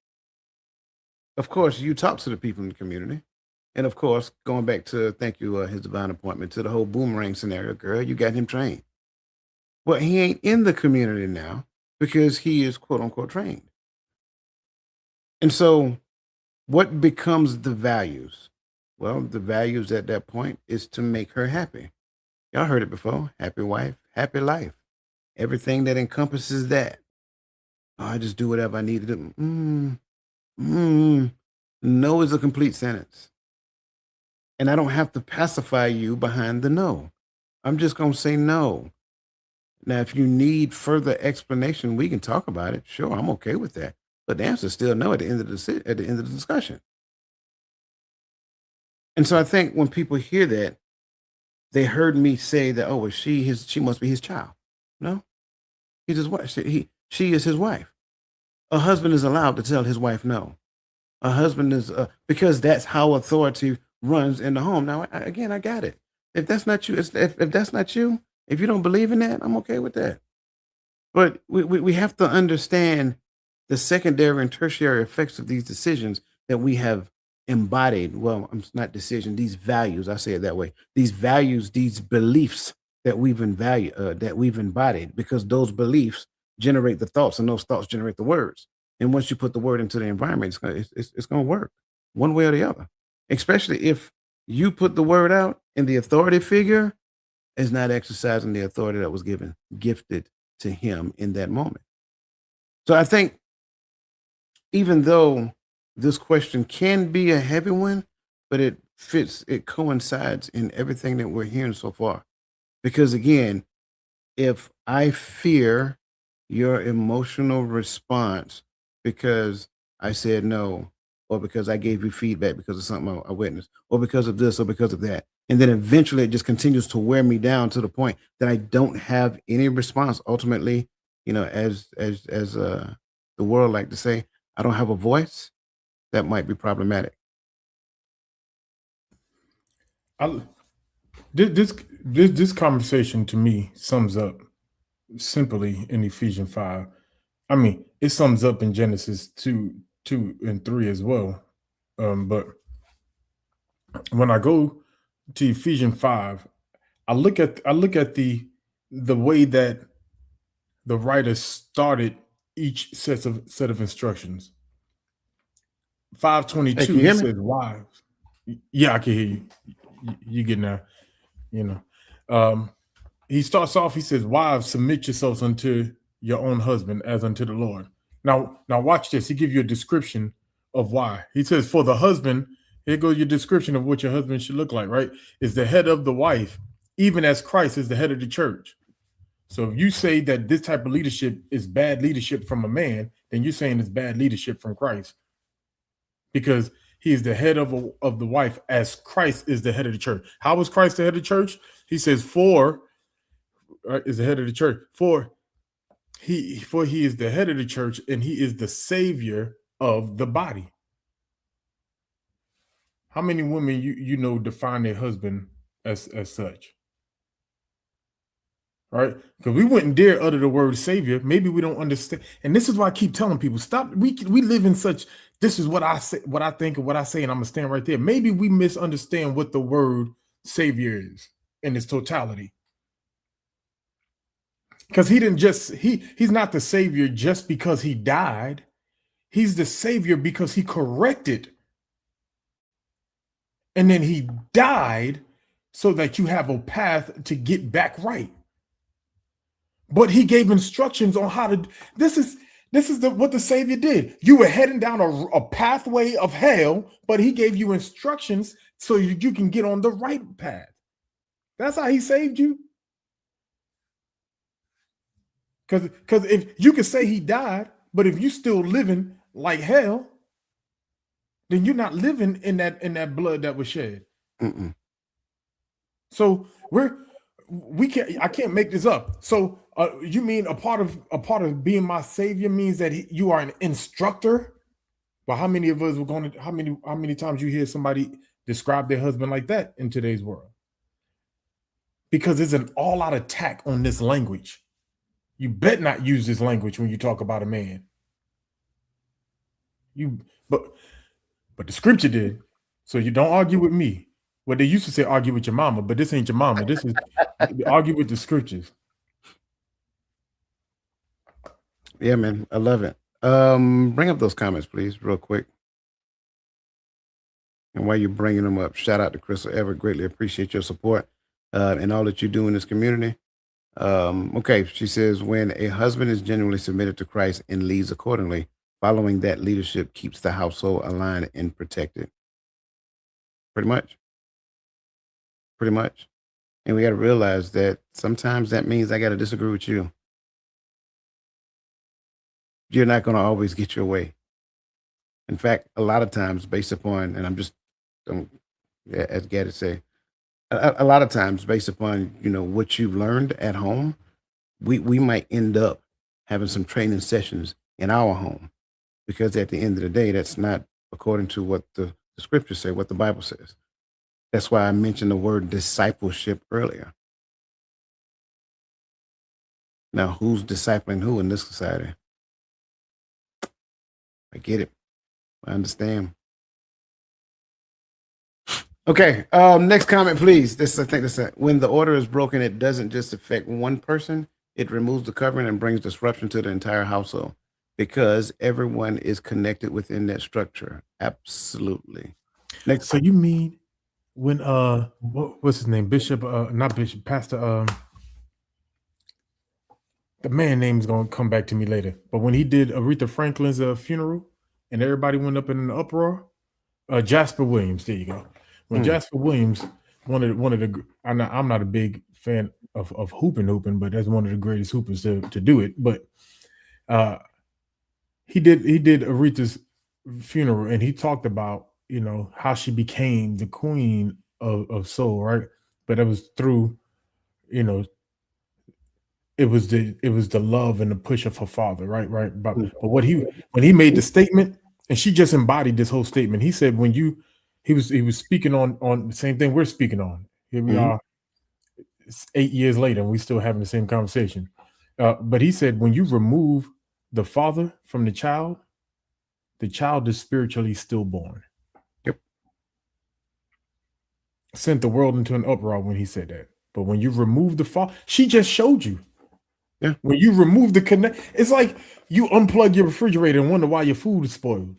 of course, you talk to the people in the community, and of course, going back to thank you, his divine appointment to the whole boomerang scenario, girl, you got him trained. Well, he ain't in the community now because he is quote unquote trained. And so what becomes the values? Well, the values at that point is to make her happy. Y'all heard it before. Happy wife, happy life. Everything that encompasses that. Oh, I just do whatever I need to do. No is a complete sentence. And I don't have to pacify you behind the no. I'm just going to say no. Now, if you need further explanation, we can talk about it. Sure, I'm okay with that. But the answer is still no at the end of the discussion. And so I think when people hear that, they heard me say that, oh, well, she must be his child. No, he's his wife. She is his wife. A husband is allowed to tell his wife no. A husband is because that's how authority runs in the home. Now, again, I got it. If that's not you, if that's not you, if you don't believe in that, I'm okay with that. But we have to understand the secondary and tertiary effects of these decisions that we have embodied. Well, it's not decision, these values, I say it that way. These values, these beliefs that we've embodied, because those beliefs generate the thoughts and those thoughts generate the words. And once you put the word into the environment, it's going to work one way or the other, especially if you put the word out and the authority figure is not exercising the authority that was gifted to him in that moment. So I think even though this question can be a heavy one, but it coincides in everything that we're hearing so far. Because again, if I fear your emotional response because I said no, or because I gave you feedback because of something I witnessed, or because of this, or because of that, and then eventually it just continues to wear me down to the point that I don't have any response. Ultimately, as the world like to say, I don't have a voice. That might be problematic. This conversation to me sums up simply in Ephesians 5. I mean, it sums up in Genesis 2 and 3 as well. But when I go to Ephesians 5, I look at the way that the writer started each set of instructions. 5:22, Hey, can you he hear me? says, wives. Yeah, I can hear you. You get now, he starts off, he says, wives, submit yourselves unto your own husband as unto the Lord. Now watch this. He gives you a description of why. He says, for the husband, here goes your description of what your husband should look like, right? Is the head of the wife, even as Christ is the head of the church. So if you say that this type of leadership is bad leadership from a man, then you're saying it's bad leadership from Christ. Because he is the head of the wife as Christ is the head of the church. How is Christ the head of the church? He says, is the head of the church. For he is the head of the church and he is the savior of the body. How many women you define their husband as such? All right, because we wouldn't dare utter the word savior. Maybe we don't understand, and this is why I keep telling people, stop. We live in such. This is what I say, what I think, and what I say, and I'm gonna stand right there. Maybe we misunderstand what the word savior is in its totality. Because he didn't just he's not the savior just because he died. He's the savior because he corrected, and then he died so that you have a path to get back right. But he gave instructions on how to. This is what the Savior did. You were heading down a pathway of hell, but he gave you instructions so you can get on the right path. That's how he saved you. Because if you could say he died, but if you still living like hell, then you're not living in that blood that was shed. Mm-mm. So I can't make this up. So you mean a part of being my savior means that you are an instructor? Well, how many of us how many times you hear somebody describe their husband like that in today's world? Because it's an all-out attack on this language. You bet not use this language when you talk about a man. But the scripture did. So you don't argue with me. Well, they used to say argue with your mama, but this ain't your mama. This is argue with the scriptures. Yeah, man. I love it. Bring up those comments, please, real quick. And while you're bringing them up, shout out to Crystal Everett. Greatly appreciate your support and all that you do in this community. Okay, she says, when a husband is genuinely submitted to Christ and leads accordingly, following that leadership keeps the household aligned and protected. Pretty much. And we got to realize that sometimes that means I got to disagree with you. You're not going to always get your way. In fact, a lot of times based upon, and I'm just, as Gaddy say, a lot of times based upon, what you've learned at home, we might end up having some training sessions in our home, because at the end of the day, that's not according to what the scriptures say, what the Bible says. That's why I mentioned the word discipleship earlier. Now, who's discipling who in this society? I get it. I understand. Okay. Next comment, please. I think this is when the order is broken, it doesn't just affect one person. It removes the covering and brings disruption to the entire household because everyone is connected within that structure. Absolutely. Next. So you mean when what's his name? Bishop, not Bishop, Pastor, the man name's gonna come back to me later. But when he did Aretha Franklin's funeral and everybody went up in an uproar, Jasper Williams, there you go. When Jasper Williams, one of the, I'm not a big fan of hooping, but that's one of the greatest hoopers to do it. But he did Aretha's funeral, and he talked about how she became the queen of soul, right? But it was through, it was the love and the push of her father, right? But when he made the statement, and she just embodied this whole statement. He said he was speaking on the same thing we're speaking on. Here we are, 8 years later, and we still having the same conversation. But he said, when you remove the father from the child is spiritually stillborn. Yep. Sent the world into an uproar when he said that. But when you remove the father, she just showed you. Yeah. When you remove the connect, it's like you unplug your refrigerator and wonder why your food is spoiled.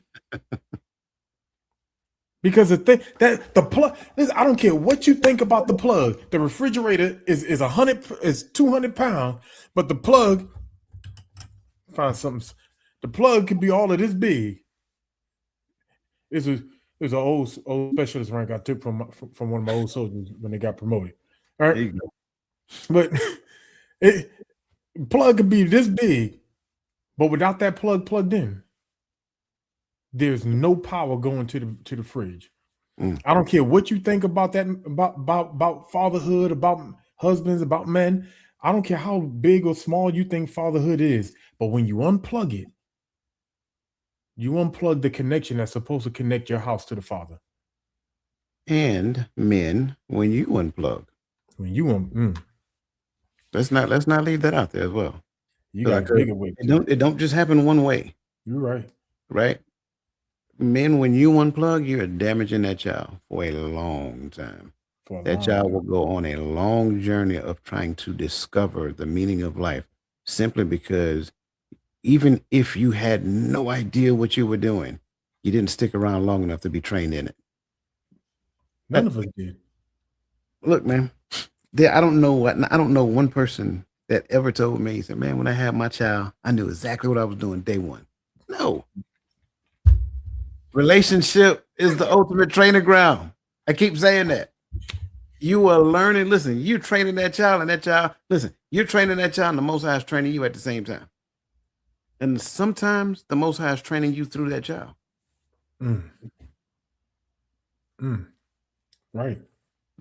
Because the thing that the plug, I don't care what you think about the plug. The refrigerator is 200 pounds, but the plug, find something. The plug could be all of this big. It was an old specialist rank I took from one of my old soldiers when they got promoted. All right, there you go. But plug could be this big, but without that plug plugged in, there's no power going to the fridge. I don't care what you think about that, about fatherhood, about husbands, about men. I don't care how big or small you think fatherhood is, but when you unplug it, you unplug the connection that's supposed to connect your house to the father. And men, when you unplug, let's not leave that out there as well. You got a bigger way. It don't just happen one way. You're right. Right. Men, when you unplug, you're damaging that child for a long time. That child will go on a long journey of trying to discover the meaning of life, simply because even if you had no idea what you were doing, you didn't stick around long enough to be trained in it. None of us did. Look, man, I don't know one person that ever told me, he said, man, when I had my child, I knew exactly what I was doing day one. No, relationship is the ultimate training ground. I keep saying that. You are learning. Listen, you're training that child, and that child, listen, you're training that child, and the Most High is training you at the same time. And sometimes the Most High is training you through that child. Mm. Mm. Right.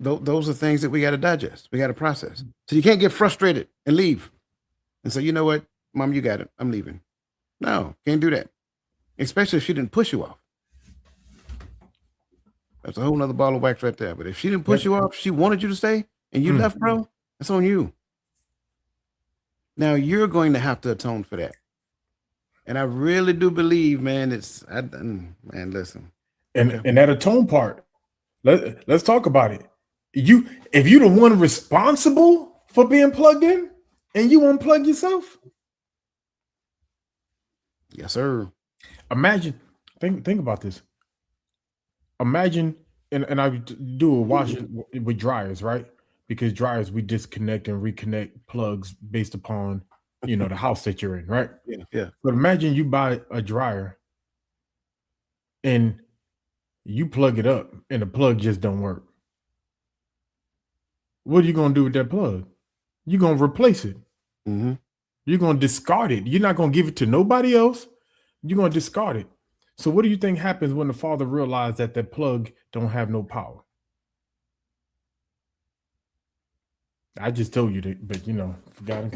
Those are things that we got to digest. We got to process. So you can't get frustrated and leave and say, you know what, Mom, you got it. I'm leaving. No, can't do that. Especially if she didn't push you off. That's a whole nother ball of wax right there. But if she didn't push you off, she wanted you to stay and you left, bro, that's on you. Now you're going to have to atone for that. And I really do believe, man, man, listen. And that atone part, let's talk about it. If you're the one responsible for being plugged in and you unplug yourself. Yes, sir. Imagine, think about this. Imagine, and I do a washing with dryers, right? Because dryers, we disconnect and reconnect plugs based upon, the house that you're in, right? Yeah. But imagine you buy a dryer and you plug it up and the plug just don't work. What are you going to do with that plug? You're going to replace it. Mm-hmm. You're going to discard it. You're not going to give it to nobody else. You're going to discard it. So what do you think happens when the father realized that that plug don't have no power? I just told you that, but forgot.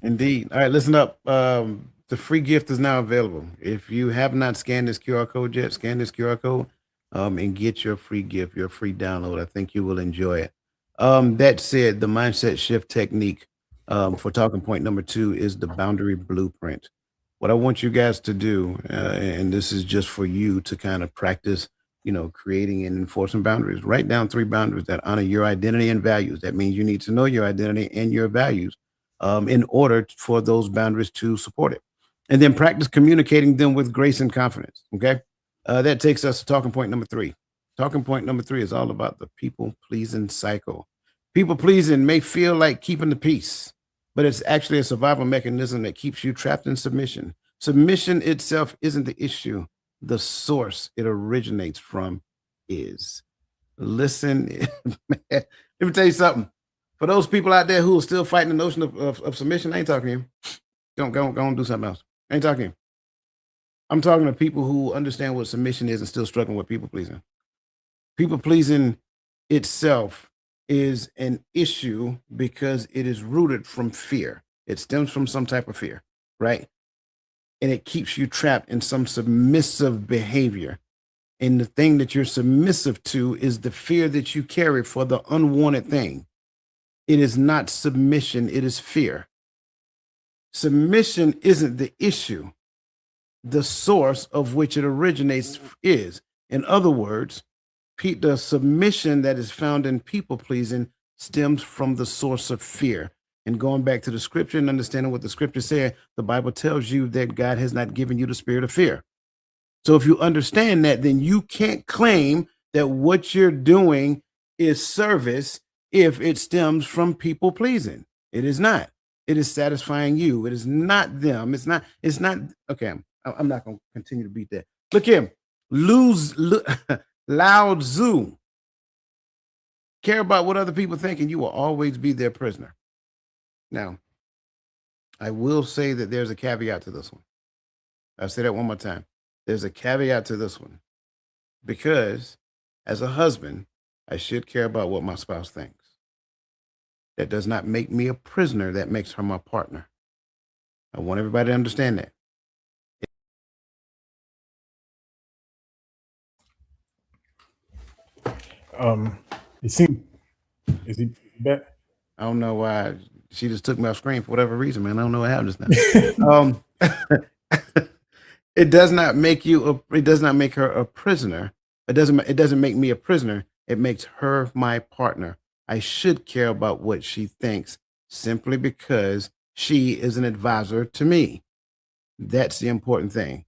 Indeed. All right, listen up. The free gift is now available. If you have not scanned this QR code yet, scan this QR code and get your free gift, your free download. I think you will enjoy it. That said, the mindset shift technique for talking point number 2 is the boundary blueprint. What I want you guys to do, and this is just for you to kind of practice, creating and enforcing boundaries. Write down 3 boundaries that honor your identity and values. That means you need to know your identity and your values in order for those boundaries to support it. And then practice communicating them with grace and confidence. Okay. That takes us to talking point number 3. Talking point number 3 is all about the people pleasing cycle. People pleasing may feel like keeping the peace, but it's actually a survival mechanism that keeps you trapped in submission. Submission itself isn't the issue. The source it originates from is. Listen, man, let me tell you something. For those people out there who are still fighting the notion of submission, I ain't talking to you. Go and do something else. I ain't talking to you. I'm talking to people who understand what submission is and still struggling with people pleasing. People pleasing itself is an issue because it is rooted from fear. It stems from some type of fear, right? And it keeps you trapped in some submissive behavior. And the thing that you're submissive to is the fear that you carry for the unwanted thing. It is not submission, it is fear. Submission isn't the issue. The source of which it originates is. In other words, the submission that is found in people pleasing stems from the source of fear. And going back to the scripture and understanding what the scripture said, the Bible tells you that God has not given you the spirit of fear. So if you understand that, then you can't claim that what you're doing is service if it stems from people pleasing. It is not. It is satisfying you. It is not them. It's not. Okay, I'm not going to continue to beat that. Look here. Lao Tzu. Care about what other people think and you will always be their prisoner. Now, I will say that there's a caveat to this one. I'll say that one more time. There's a caveat to this one. Because as a husband, I should care about what my spouse thinks. That does not make me a prisoner. That makes her my partner. I want everybody to understand that. Is he back? I don't know why she just took me off screen for whatever reason, man. I don't know what happened just now. It does not make it does not make her a prisoner. It doesn't make me a prisoner. It makes her my partner. I should care about what she thinks simply because she is an advisor to me. That's the important thing.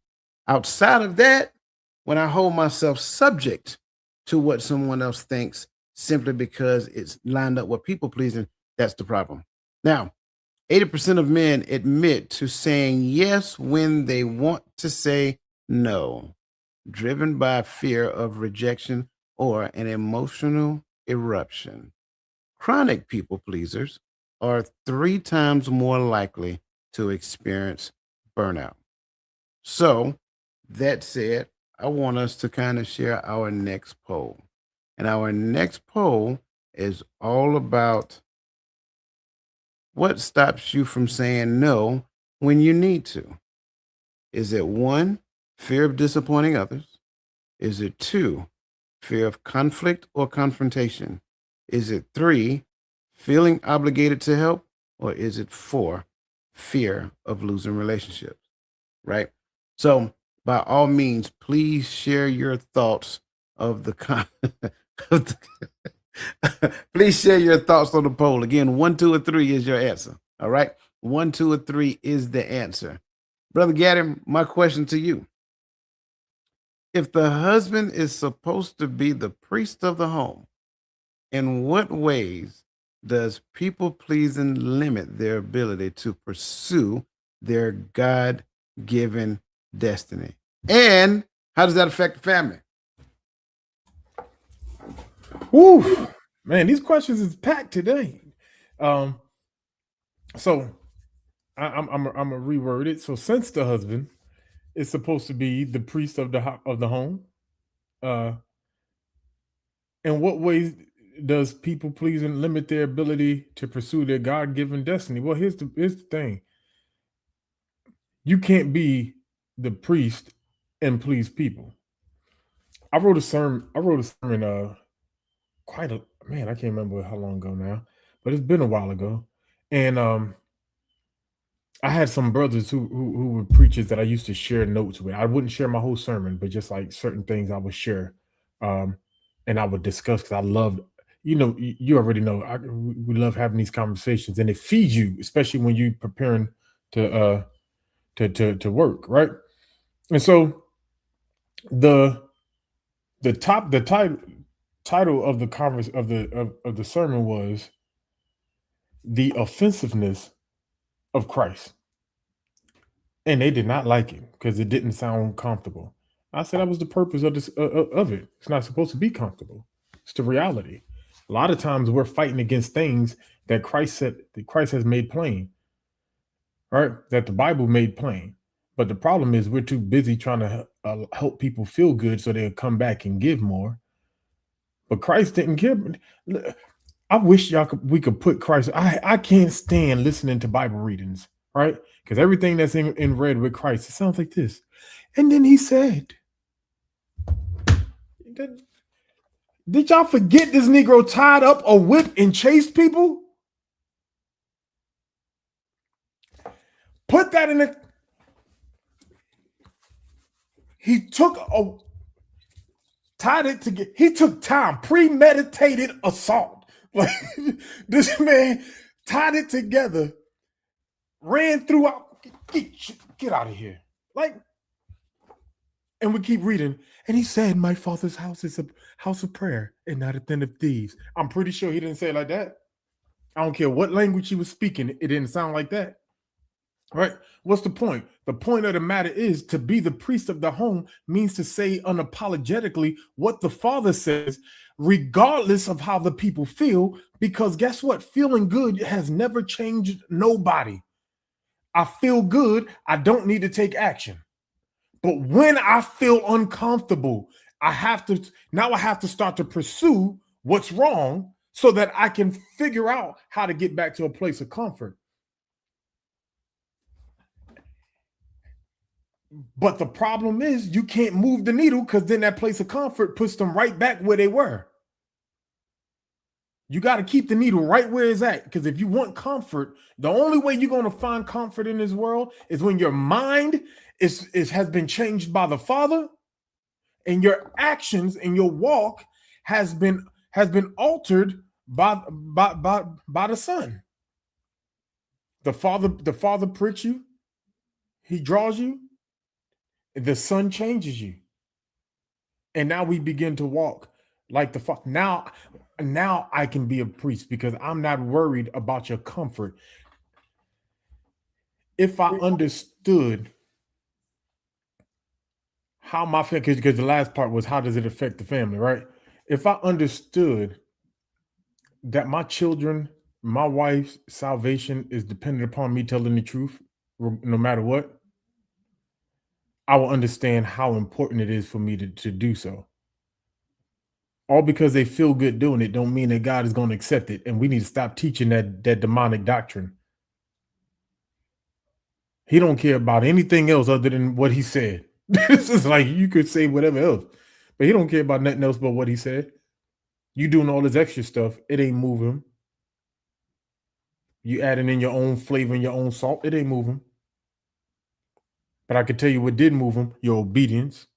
Outside of that, when I hold myself subject to what someone else thinks, simply because it's lined up with people pleasing. That's the problem. Now, 80% of men admit to saying yes when they want to say no, driven by fear of rejection or an emotional eruption. Chronic people pleasers are 3 times more likely to experience burnout. So, that said, I want us to kind of share our next poll. And our next poll is all about what stops you from saying no when you need to. Is it one, fear of disappointing others? Is it two, fear of conflict or confrontation? Is it three, feeling obligated to help? Or is it four, fear of losing relationships? Right? So, by all means, please share your thoughts of the of please share your thoughts on the poll. Again, one, two, or three is your answer. All right. One, two, or three is the answer. Brother Gaddy, my question to you. If the husband is supposed to be the priest of the home, in what ways does people pleasing limit their ability to pursue their God given destiny? And how does that affect the family? Woo, man, these questions is packed today. Um, so I'm a reword it. So since the husband is supposed to be the priest of the home, uh, in what ways does people pleasing limit their ability to pursue their God given destiny? Well, here's the thing: you can't be the priest and please people. I wrote a sermon. I wrote a sermon. Quite a man. I can't remember how long ago now, but it's been a while ago, and I had some brothers who were preachers that I used to share notes with. I wouldn't share my whole sermon, but just like certain things I would share, um, and I would discuss because I loved, you already know, we love having these conversations, and it feeds you, especially when you preparing to to work, right? And so the the title of the converse of the sermon was the offensiveness of Christ. And they did not like it because it didn't sound comfortable. I said that was the purpose of this of it. It's not supposed to be comfortable. It's the reality. A lot of times we're fighting against things that Christ has made plain, right? That the Bible made plain. But the problem is we're too busy trying to help people feel good so they'll come back and give more. But Christ didn't give. I wish we could put Christ. I can't stand listening to Bible readings, right? Because everything that's in red with Christ, it sounds like this. And then he said, did y'all forget this Negro tied up a whip and chased people? Put that in the. He tied it together. He took time, premeditated assault. Like this man tied it together, ran throughout. Get out of here. Like, and we keep reading. And he said, my father's house is a house of prayer and not a den of thieves. I'm pretty sure he didn't say it like that. I don't care what language he was speaking. It didn't sound like that. Right? What's the point? The point of the matter is to be the priest of the home means to say unapologetically what the Father says, regardless of how the people feel, because guess what? Feeling good has never changed nobody. I feel good. I don't need to take action. But when I feel uncomfortable, I have to start to pursue what's wrong so that I can figure out how to get back to a place of comfort. But the problem is you can't move the needle because then that place of comfort puts them right back where they were. You got to keep the needle right where it's at, because if you want comfort, the only way you're going to find comfort in this world is when your mind has been changed by the Father, and your actions and your walk has been altered by the Son. The Father pricks you, He draws you, the Son changes you, and now we begin to walk Like the fuck now I can be a priest because I'm not worried about your comfort. If I understood how my family, because the last part was how does it affect the family, right? If I understood that my children, my wife's salvation is dependent upon me telling the truth, no matter what, I will understand how important it is for me to do so. All because they feel good doing it don't mean that God is going to accept it. And we need to stop teaching that demonic doctrine. He don't care about anything else other than what he said. This is like you could say whatever else, but he don't care about nothing else but what he said. You doing all this extra stuff, it ain't move him. You adding in your own flavor and your own salt, it ain't move him. But I can tell you what did move him: your obedience.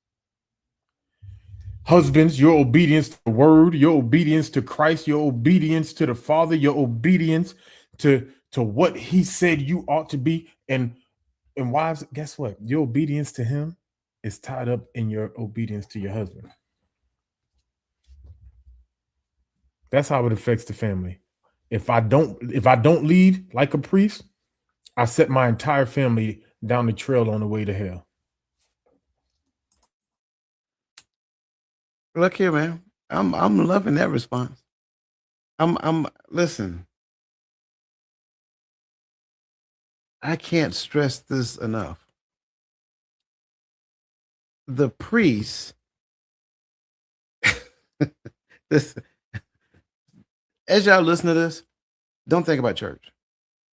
Husbands, your obedience to the word, your obedience to Christ, your obedience to the Father, your obedience to what he said you ought to be. And wives, guess what? Your obedience to him is tied up in your obedience to your husband. That's how it affects the family. If I don't lead like a priest, I set my entire family down the trail on the way to hell. Look here, man. I'm loving that response. I'm listen. I can't stress this enough. The priest, this, as y'all listen to this, don't think about church.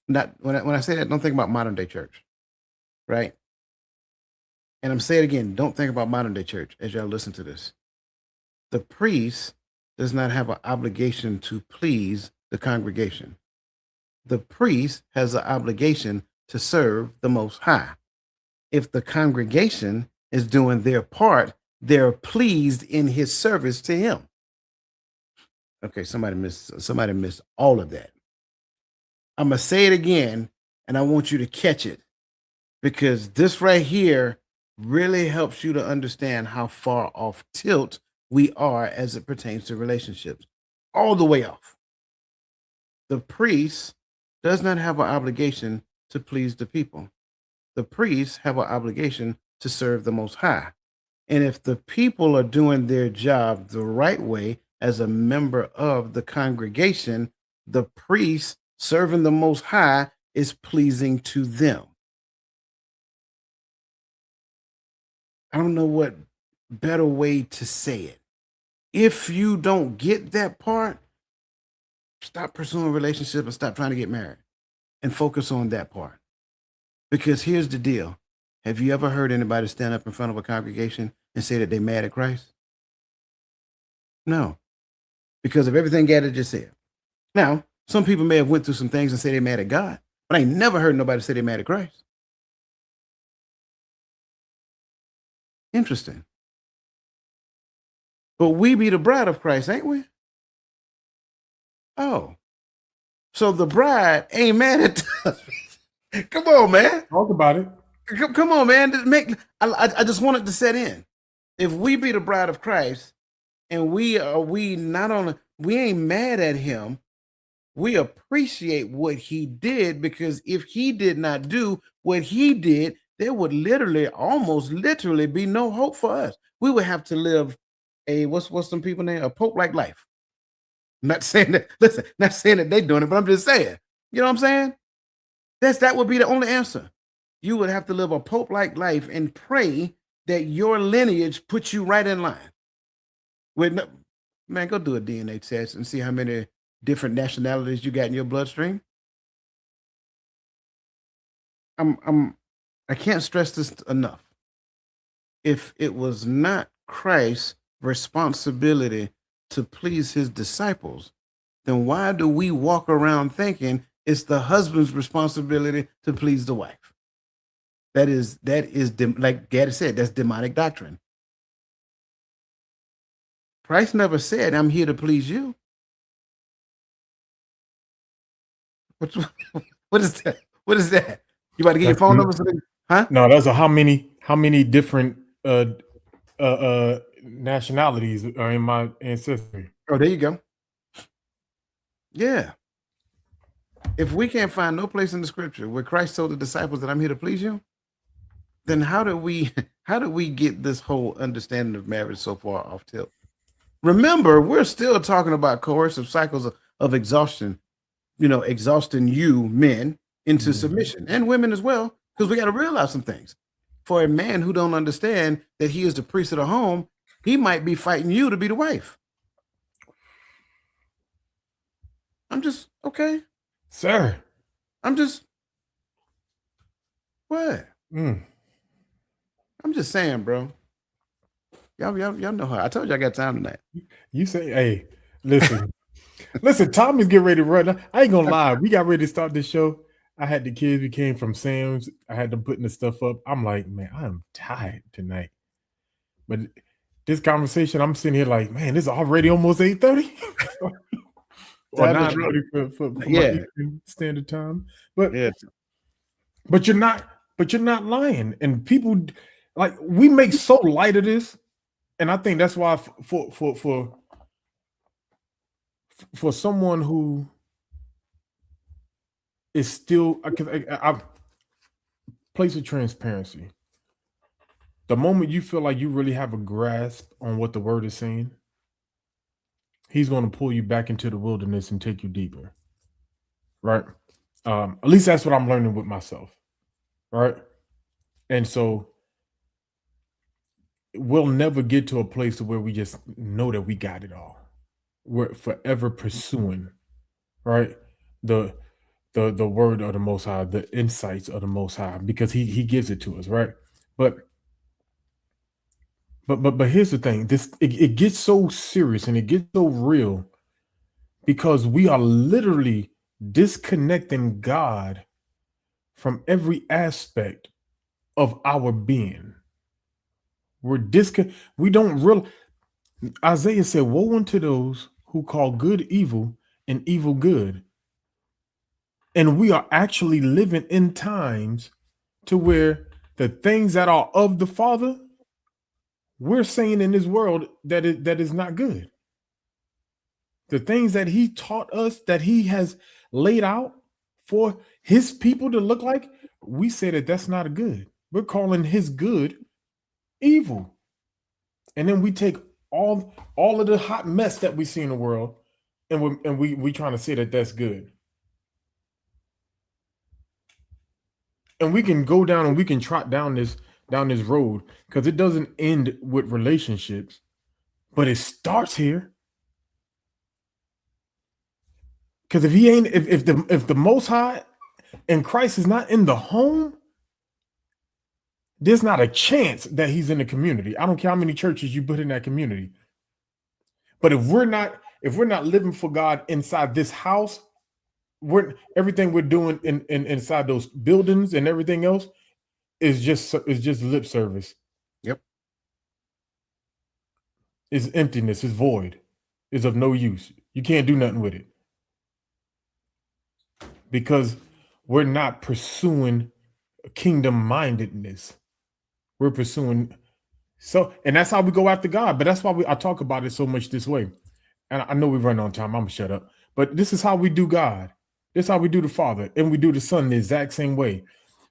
Not when I say that, don't think about modern day church, right? And I'm saying it again, don't think about modern day church as y'all listen to this. The priest does not have an obligation to please the congregation. The priest has an obligation to serve the Most High. If the congregation is doing their part, they're pleased in his service to him. Okay, somebody missed all of that. I'm gonna say it again, and I want you to catch it because this right here really helps you to understand how far off tilt we are as it pertains to relationships. All the way off. The priest does not have an obligation to please the people. The priests have an obligation to serve the Most High. And if the people are doing their job the right way as a member of the congregation, the priest serving the Most High is pleasing to them. I don't know what better way to say it. If you don't get that part, stop pursuing relationships and stop trying to get married and focus on that part. Because here's the deal. Have you ever heard anybody stand up in front of a congregation and say that they're mad at Christ? No. Because of everything Gaddy just said. Now, some people may have went through some things and say they're mad at God, but I ain't never heard nobody say they're mad at Christ. Interesting. But we be the bride of Christ, ain't we? Oh. So the bride ain't mad at us. Come on, man. Talk about it. Come on, man. I just wanted to set in. If we be the bride of Christ and we ain't mad at him, we appreciate what he did, because if he did not do what he did, there would almost literally be no hope for us. We would have to live what's some people name? A Pope-like life. Not saying that, listen, not saying that they're doing it, but I'm just saying, you know what I'm saying? That would be the only answer. You would have to live a Pope-like life and pray that your lineage puts you right in line. Man, go do a DNA test and see how many different nationalities you got in your bloodstream. I can't stress this enough. If it was not Christ's responsibility to please his disciples, then why do we walk around thinking it's the husband's responsibility to please the wife? That is like Gaddy said, that's demonic doctrine. Christ never said, I'm here to please you. What is that? What is that? You about to get your phone number? Huh? No, that's how many different nationalities are in my ancestry. Oh, there you go. Yeah. If we can't find no place in the scripture where Christ told the disciples that I'm here to please you, then how do we get this whole understanding of marriage so far off tilt? Remember, we're still talking about coercive cycles of exhaustion, exhausting you men into submission, and women as well, because we got to realize some things. For a man who don't understand that he is the priest of the home, he might be fighting you to be the wife. I'm just okay, sir. I'm just what? Mm. I'm just saying, bro. Y'all know how I told you I got time tonight. You say, hey, listen, listen. Tommy's getting ready to run. I ain't gonna lie. We got ready to start this show. I had the kids. We came from Sam's. I had them putting the stuff up. I'm like, man, I'm tired tonight. But this conversation, I'm sitting here like, man, this is already almost 8:30 or 9:30 for my Eastern Standard Time. But but you're not lying. And people like we make so light of this, and I think that's why for someone who is still, I place of transparency. The moment you feel like you really have a grasp on what the word is saying, he's going to pull you back into the wilderness and take you deeper. Right? At least that's what I'm learning with myself. Right? And so we'll never get to a place where we just know that we got it all. We're forever pursuing, right? The word of the Most High, the insights of the Most High, because He gives it to us, right? But here's the thing: it gets so serious and it gets so real because we are literally disconnecting God from every aspect of our being. We don't really. Isaiah said, "Woe unto those who call good evil and evil good." And we are actually living in times to where the things that are of the Father, we're saying in this world that is not good. The things that He taught us, that He has laid out for His people to look like, we say that that's not a good. We're calling His good evil. And then we take all of the hot mess that we see in the world, and we trying to say that that's good. And we can go down and we can trot down this road because it doesn't end with relationships, but it starts here. Because if He ain't, if the Most High and Christ is not in the home, there's not a chance that He's in the community. I don't care how many churches you put in that community. But if we're not living for God inside this house, everything we're doing inside those buildings and everything else is just lip service. Yep. It's emptiness, it's void, it's of no use. You can't do nothing with it. Because we're not pursuing kingdom-mindedness. We're pursuing and that's how we go after God. But that's why I talk about it so much this way. And I know we run on time. I'm gonna shut up. But this is how we do God. This is how we do the Father, and we do the Son the exact same way.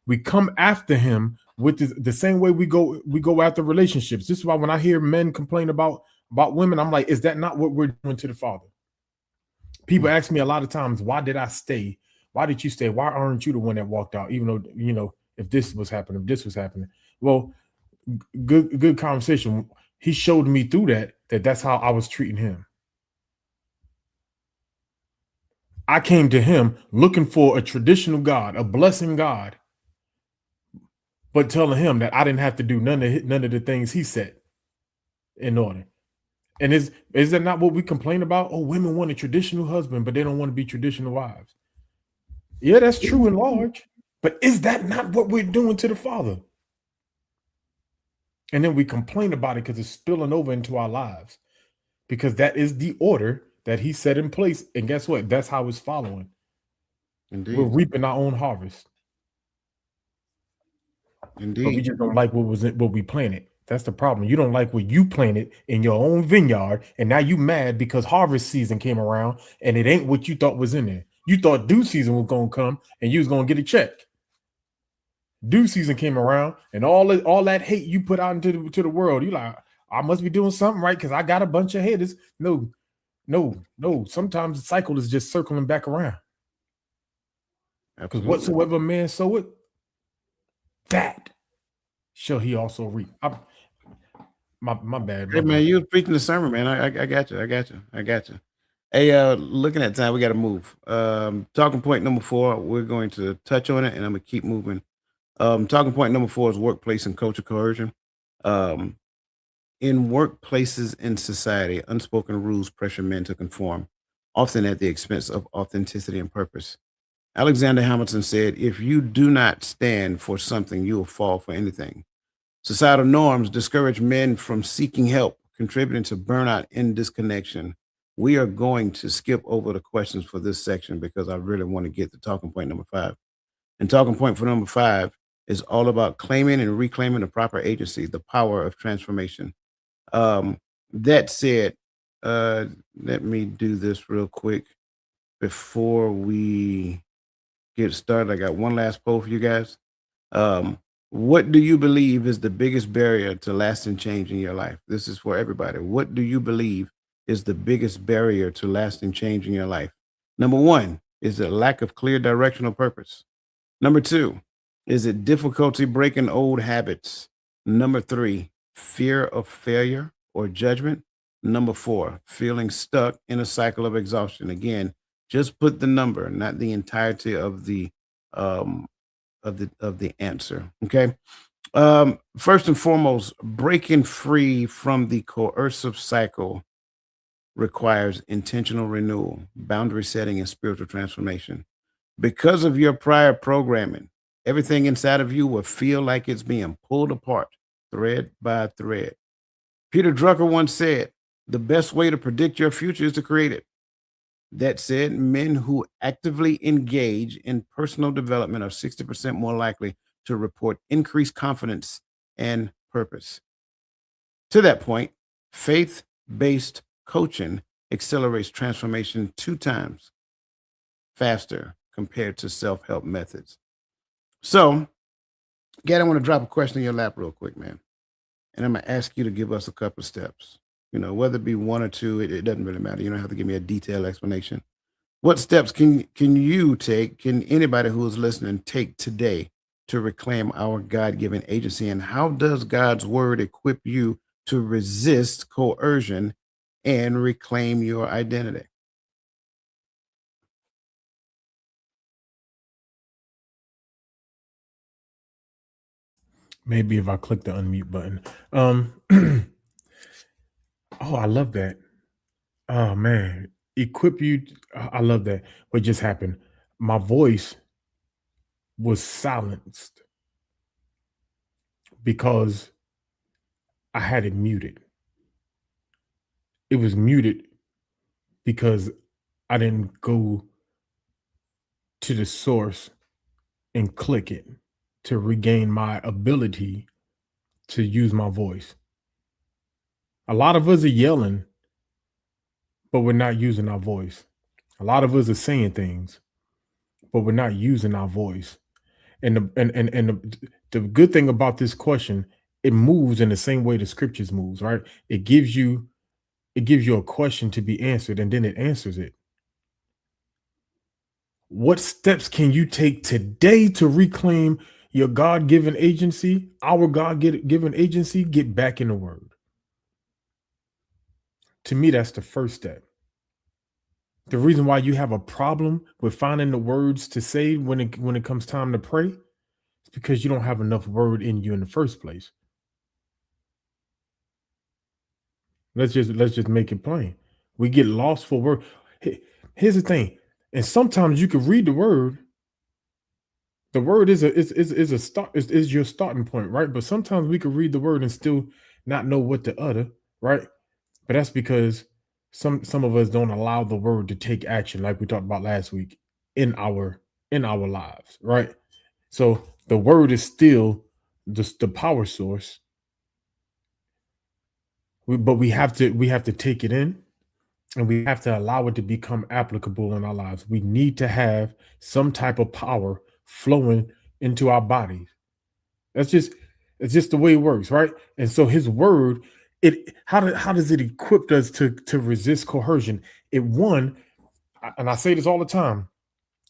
We come after Him with the same way we go after relationships. This is why when I hear men complain about women, I'm like, is that not what we're doing to the Father? People ask me a lot of times, why did I stay? Why did you stay? Why aren't you the one that walked out? Even though, if this was happening, Well, good conversation. He showed me through that's how I was treating him. I came to Him looking for a traditional God, a blessing God, but telling Him that I didn't have to do none of the things He said in order. And is that not what we complain about? Oh, women want a traditional husband, but they don't want to be traditional wives. Yeah, that's true in large, but is that not what we're doing to the Father? And then we complain about it because it's spilling over into our lives, because that is the order that He set in place. And guess what? That's how it's following. Indeed. We're reaping our own harvest. Indeed. But we just don't like what we planted. That's the problem. You don't like what you planted in your own vineyard, and now you mad because harvest season came around and it ain't what you thought was in there. You thought due season was gonna come and you was gonna get a check. Due season came around, and all that hate you put out to the world, you like, I must be doing something right because I got a bunch of haters. No, no, no. Sometimes the cycle is just circling back around. Because whatsoever man soweth, that shall he also reap. My bad. Hey man, you was preaching the sermon, man. I got you. I got you. Hey, looking at time, we got to move. Talking point number 4, we're going to touch on it, and I'm gonna keep moving. Talking point number 4 is workplace and culture coercion. In workplaces in society, unspoken rules pressure men to conform, often at the expense of authenticity and purpose. Alexander Hamilton said, "If you do not stand for something, you will fall for anything." Societal norms discourage men from seeking help, contributing to burnout and disconnection. We are going to skip over the questions for this section because I really want to get to talking point number 5. And talking point for number 5 is all about claiming and reclaiming the proper agency, the power of transformation. That said, let me do this real quick before we get started. I got one last poll for you guys. What do you believe is the biggest barrier to lasting change in your life? This is for everybody. What do you believe is the biggest barrier to lasting change in your life? Number 1, is it lack of clear directional purpose? Number 2, is it difficulty breaking old habits? Number 3, fear of failure or judgment? Number 4, feeling stuck in a cycle of exhaustion. Again, just put the number, not the entirety of the um, answer. Okay. First and foremost, breaking free from the coercive cycle requires intentional renewal, boundary setting, and spiritual transformation. Because of your prior programming, everything inside of you will feel like it's being pulled apart, thread by thread. Peter Drucker once said, "The best way to predict your future is to create it." That said, men who actively engage in personal development are 60% more likely to report increased confidence and purpose. To that point, faith based coaching accelerates transformation 2 times faster compared to self help methods. So, Gad, I want to drop a question in your lap real quick, man. And I'm going to ask you to give us a couple of steps. Whether it be 1 or 2, it doesn't really matter. You don't have to give me a detailed explanation. What steps can you take, can anybody who is listening take today to reclaim our God-given agency? And how does God's word equip you to resist coercion and reclaim your identity? Maybe if I click the unmute button. Oh, I love that. Oh man, equip you. I love that. What just happened? My voice was silenced because I had it muted. It was muted because I didn't go to the source and click it to regain my ability to use my voice. A lot of us are yelling, but we're not using our voice. A lot of us are saying things, but we're not using our voice. And the good thing about this question, it moves in the same way the scriptures moves, right? It gives you a question to be answered, and then it answers it. What steps can you take today to reclaim your God-given agency, our God-given agency? Get back in the word. To me, that's the first step. The reason why you have a problem with finding the words to say when it comes time to pray is because you don't have enough word in you in the first place. Let's just make it plain. We get lost for word. Here's the thing, and sometimes you can read the word. The word is a start, is your starting point, right? But sometimes we can read the word and still not know what to utter, right? But that's because some of us don't allow the word to take action, like we talked about last week, in our lives, right? So the word is still just the power source, But we have to take it in, and we have to allow it to become applicable in our lives. We need to have some type of power flowing into our bodies. That's just it's just the way it works, right? And so his word, how does it equip us to resist coercion? It one, and I say this all the time,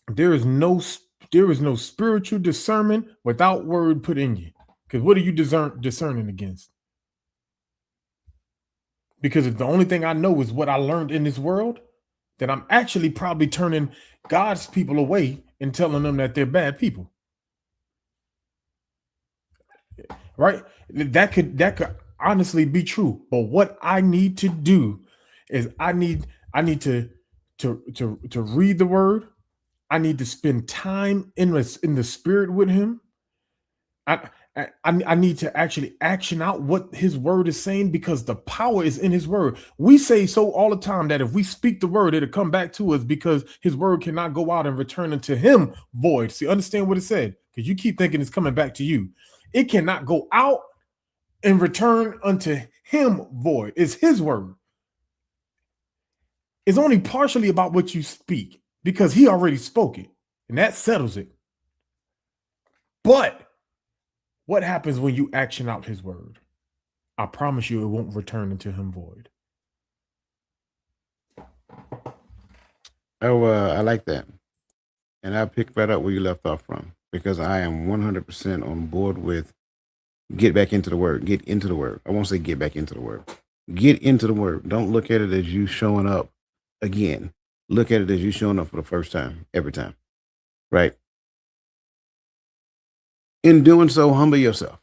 there is no spiritual discernment without word put in you. Because what are you discerning against? Because if the only thing I know is what I learned in this world, then I'm actually probably turning God's people away and telling them that they're bad people. Right? That could honestly be true. But what I need to do is I need to read the word. I need to spend time in the spirit with him. I need to actually action out what his word is saying, because the power is in his word. We say so all the time that if we speak the word, it'll come back to us, because his word cannot go out and return unto him void. See, understand what it said, because you keep thinking it's coming back to you. It cannot go out and return unto him void. It's his word. It's only partially about what you speak, because he already spoke it, and that settles it. But what happens when you action out his word? I promise you it won't return into him void. Oh, I like that. And I'll pick right up where you left off from, because I am 100% on board with get back into the word. Get into the word. I won't say get back into the word. Get into the word. Don't look at it as you showing up again. Look at it as you showing up for the first time, every time. Right? In doing so, humble yourself.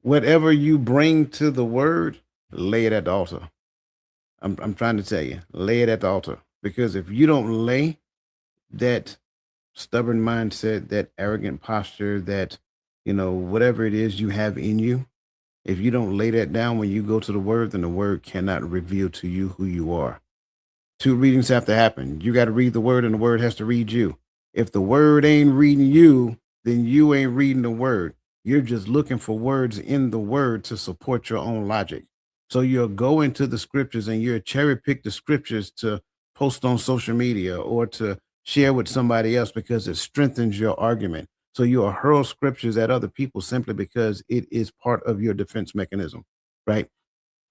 Whatever you bring to the word, lay it at the altar. I'm trying to tell you, lay it at the altar. Because if you don't lay that stubborn mindset, that arrogant posture, that, whatever it is you have in you, if you don't lay that down when you go to the word, then the word cannot reveal to you who you are. 2 readings have to happen. You got to read the word, and the word has to read you. If the word ain't reading you, then you ain't reading the word. You're just looking for words in the word to support your own logic. So you'll go into the scriptures and you'll cherry pick the scriptures to post on social media or to share with somebody else because it strengthens your argument. So you'll hurl scriptures at other people simply because it is part of your defense mechanism, right?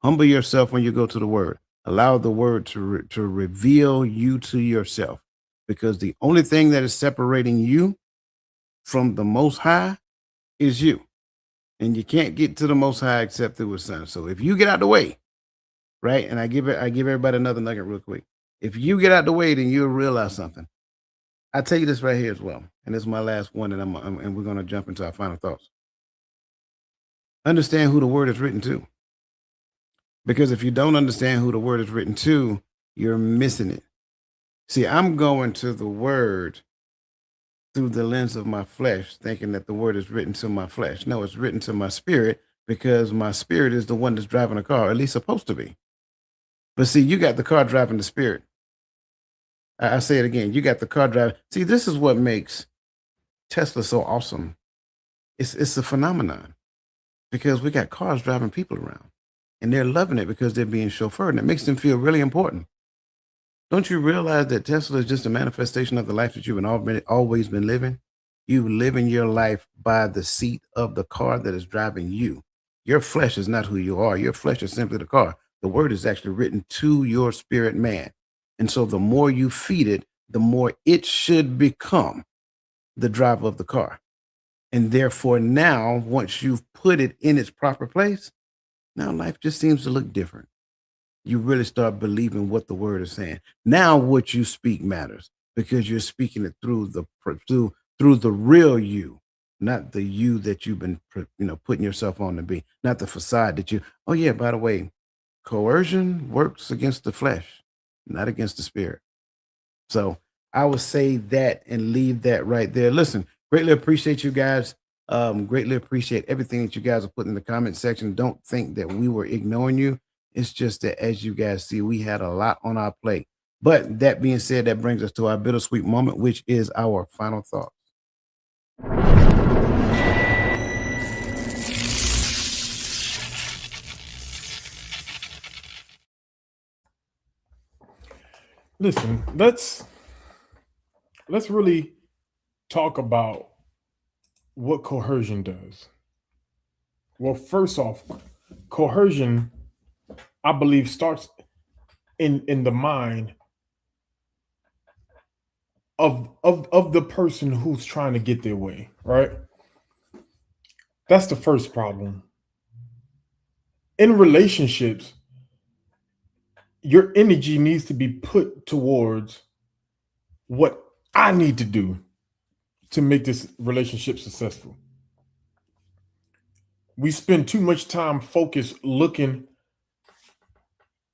Humble yourself when you go to the word. Allow the word to reveal you to yourself, because the only thing that is separating you from the Most High is you. And you can't get to the Most High except through His Son. So if you get out the way, right? And I give everybody another nugget real quick. If you get out the way, then you'll realize something. I'll tell you this right here as well, and this is my last one, and we're going to jump into our final thoughts. Understand who the word is written to. Because if you don't understand who the word is written to, you're missing it. See, I'm going to the word through the lens of my flesh, thinking that the word is written to my flesh. No, it's written to my spirit, because my spirit is the one that's driving the car, at least supposed to be. But see, you got the car driving the spirit. I say it again. You got the car driving. See, this is what makes Tesla so awesome. It's a phenomenon, because we got cars driving people around, and they're loving it because they're being chauffeured, and it makes them feel really important. Don't you realize that Tesla is just a manifestation of the life that you've always been living? You living your life by the seat of the car that is driving you. Your flesh is not who you are. Your flesh is simply the car. The word is actually written to your spirit man. And so the more you feed it, the more it should become the driver of the car. And therefore now, once you've put it in its proper place, now life just seems to look different. You really start believing what the word is saying. Now what you speak matters, because you're speaking it through the real you, not the you that you've been putting yourself on to be, not the facade that you. Oh yeah, by the way, coercion works against the flesh, not against the spirit. So I would say that and leave that right there. Listen, greatly appreciate you guys. Greatly appreciate everything that you guys are putting in the comment section. Don't think that we were ignoring you. It's just that, as you guys see, we had a lot on our plate. But that being said, that brings us to our bittersweet moment, which is our final thought. Listen, let's really talk about what coercion does. Well, first off, coercion, I believe, starts in the mind of the person who's trying to get their way, right? That's the first problem. In relationships, your energy needs to be put towards what I need to do to make this relationship successful. We spend too much time focused looking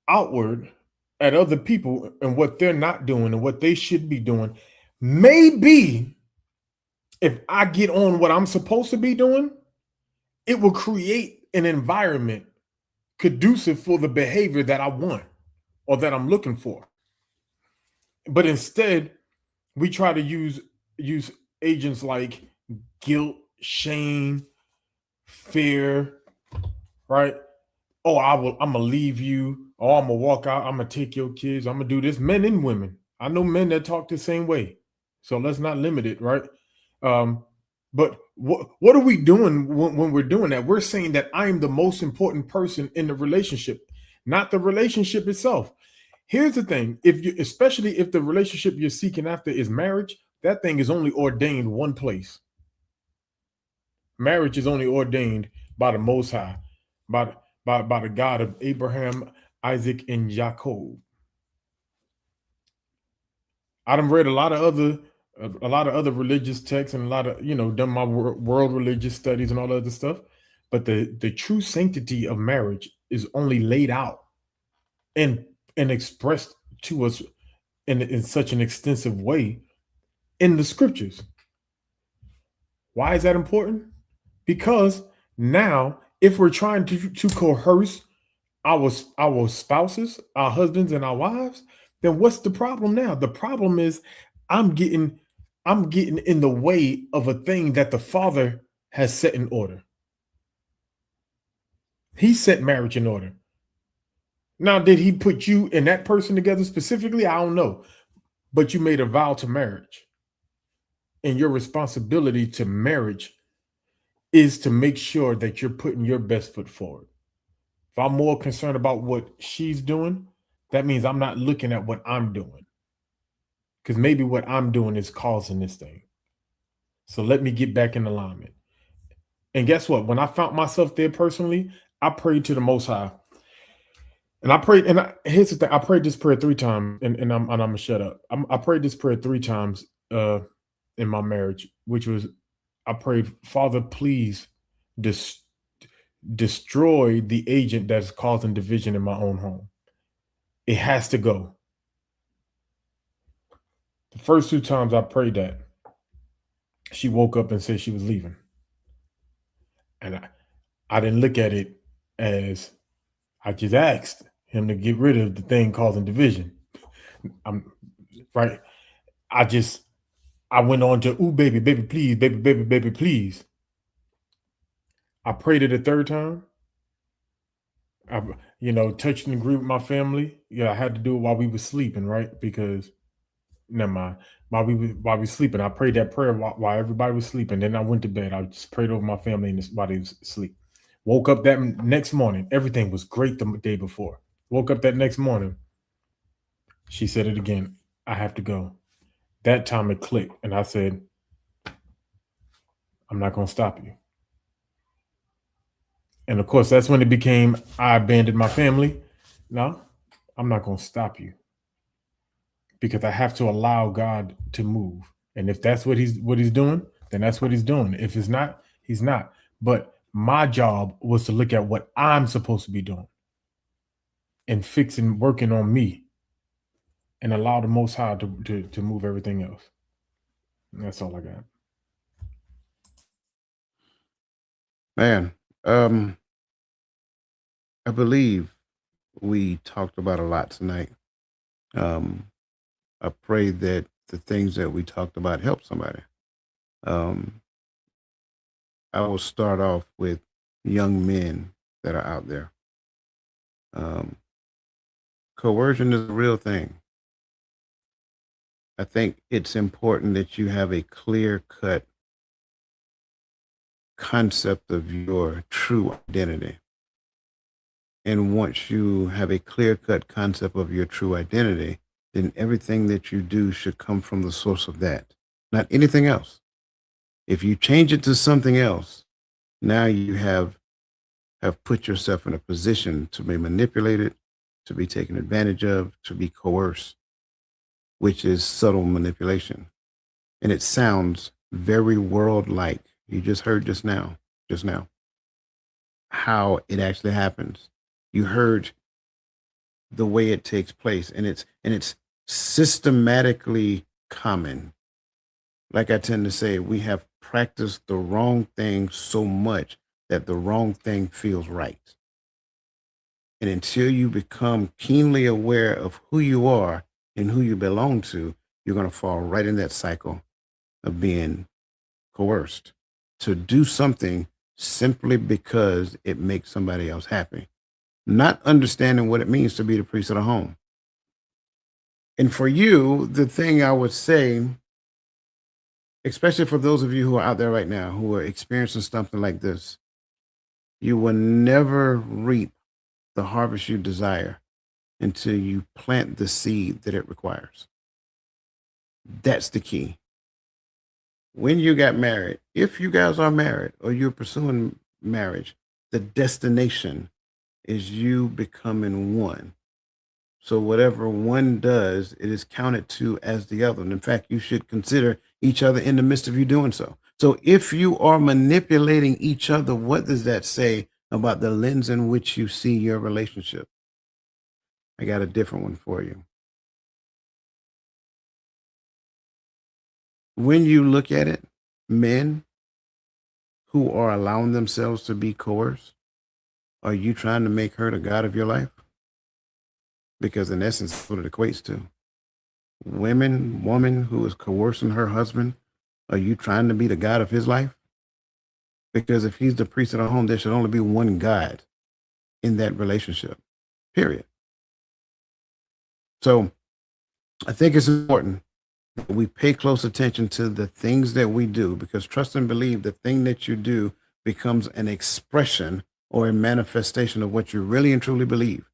outward at other people and what they're not doing and what they should be doing. Maybe if I get on what I'm supposed to be doing, it will create an environment conducive for the behavior that I want or that I'm looking for. But instead, we try to use agents like guilt, shame, fear, right? Oh, I'm gonna leave you. Oh, I'm gonna walk out. I'm gonna take your kids. I'm gonna do this. Men and women. I know men that talk the same way. So let's not limit it, right? Um, but what are we doing when we're doing that? We're saying that I am the most important person in the relationship, not the relationship itself. Here's the thing: if you, especially if the relationship you're seeking after is marriage, that thing is only ordained one place. Marriage is only ordained by the Most High, by the God of Abraham, Isaac, and Jacob. I done read a lot of other religious texts and a lot of done my world religious studies and all that other stuff, but the true sanctity of marriage is only laid out and expressed to us in such an extensive way in the scriptures. Why is that important? Because now, if we're trying to coerce our spouses, our husbands, and our wives, then what's the problem now? The problem is I'm getting I'm getting in the way of a thing that the Father has set in order. He set marriage in order. Now, did he put you and that person together specifically? I don't know. But you made a vow to marriage. And your responsibility to marriage is to make sure that you're putting your best foot forward. If I'm more concerned about what she's doing, that means I'm not looking at what I'm doing. Because maybe what I'm doing is causing this thing. So let me get back in alignment. And guess what? When I found myself there personally, I prayed to the Most High. And I prayed, and here's the thing: I prayed this prayer 3 times, and I'm gonna shut up. I prayed this prayer 3 times in my marriage, which was I prayed, Father, please dis- destroy the agent that's causing division in my own home. It has to go. The first 2 times I prayed that, she woke up and said she was leaving, and I didn't look at it as I just asked him to get rid of the thing causing division. I'm right. I went on to, ooh, baby, baby, please, baby, baby, baby, please. I prayed it a third time. I, touched and agreed with my family. Yeah, I had to do it while we were sleeping, right? Because never mind. While we sleeping, I prayed that prayer while everybody was sleeping. Then I went to bed. I just prayed over my family while they was asleep. Woke up that next morning. Everything was great the day before. Woke up that next morning. She said it again. I have to go. That time it clicked, and I said, I'm not going to stop you. And of course, that's when it became I abandoned my family. No, I'm not going to stop you because I have to allow God to move. And if that's what he's doing, then that's what he's doing. If it's not, he's not. But my job was to look at what I'm supposed to be doing and fixing, working on me, and allow the Most High to move everything else. And that's all I got. Man, I believe we talked about a lot tonight. I pray that the things that we talked about help somebody. Um, I will start off with young men that are out there. Um, Coercion is a real thing. I think it's important that you have a clear cut concept of your true identity. And once you have a clear cut concept of your true identity, then everything that you do should come from the source of that, not anything else. If you change it to something else, now you have put yourself in a position to be manipulated, to be taken advantage of, to be coerced, which is subtle manipulation. And it sounds very world like. You just heard just now, how it actually happens. You heard the way it takes place, and it's systematically common. Like I tend to say, we have practiced the wrong thing so much that the wrong thing feels right. And until you become keenly aware of who you are and who you belong to, you're going to fall right in that cycle of being coerced to do something simply because it makes somebody else happy, not understanding what it means to be the priest of the home. And for you, the thing I would say, especially for those of you who are out there right now who are experiencing something like this, you will never reap the harvest you desire until you plant the seed that it requires. That's the key. When you got married, if you guys are married or you're pursuing marriage, the destination is you becoming one. So whatever one does, it is counted to as the other. And in fact, you should consider each other in the midst of you doing so. So if you are manipulating each other, what does that say about the lens in which you see your relationship? I got a different one for you. When you look at it, men who are allowing themselves to be coerced, are you trying to make her the God of your life? Because in essence, that's what it equates to. Woman who is coercing her husband, are you trying to be the God of his life? Because if he's the priest of the home, there should only be one God in that relationship, period. So I think it's important that we pay close attention to the things that we do, because trust and believe the thing that you do becomes an expression or a manifestation of what you really and truly believe.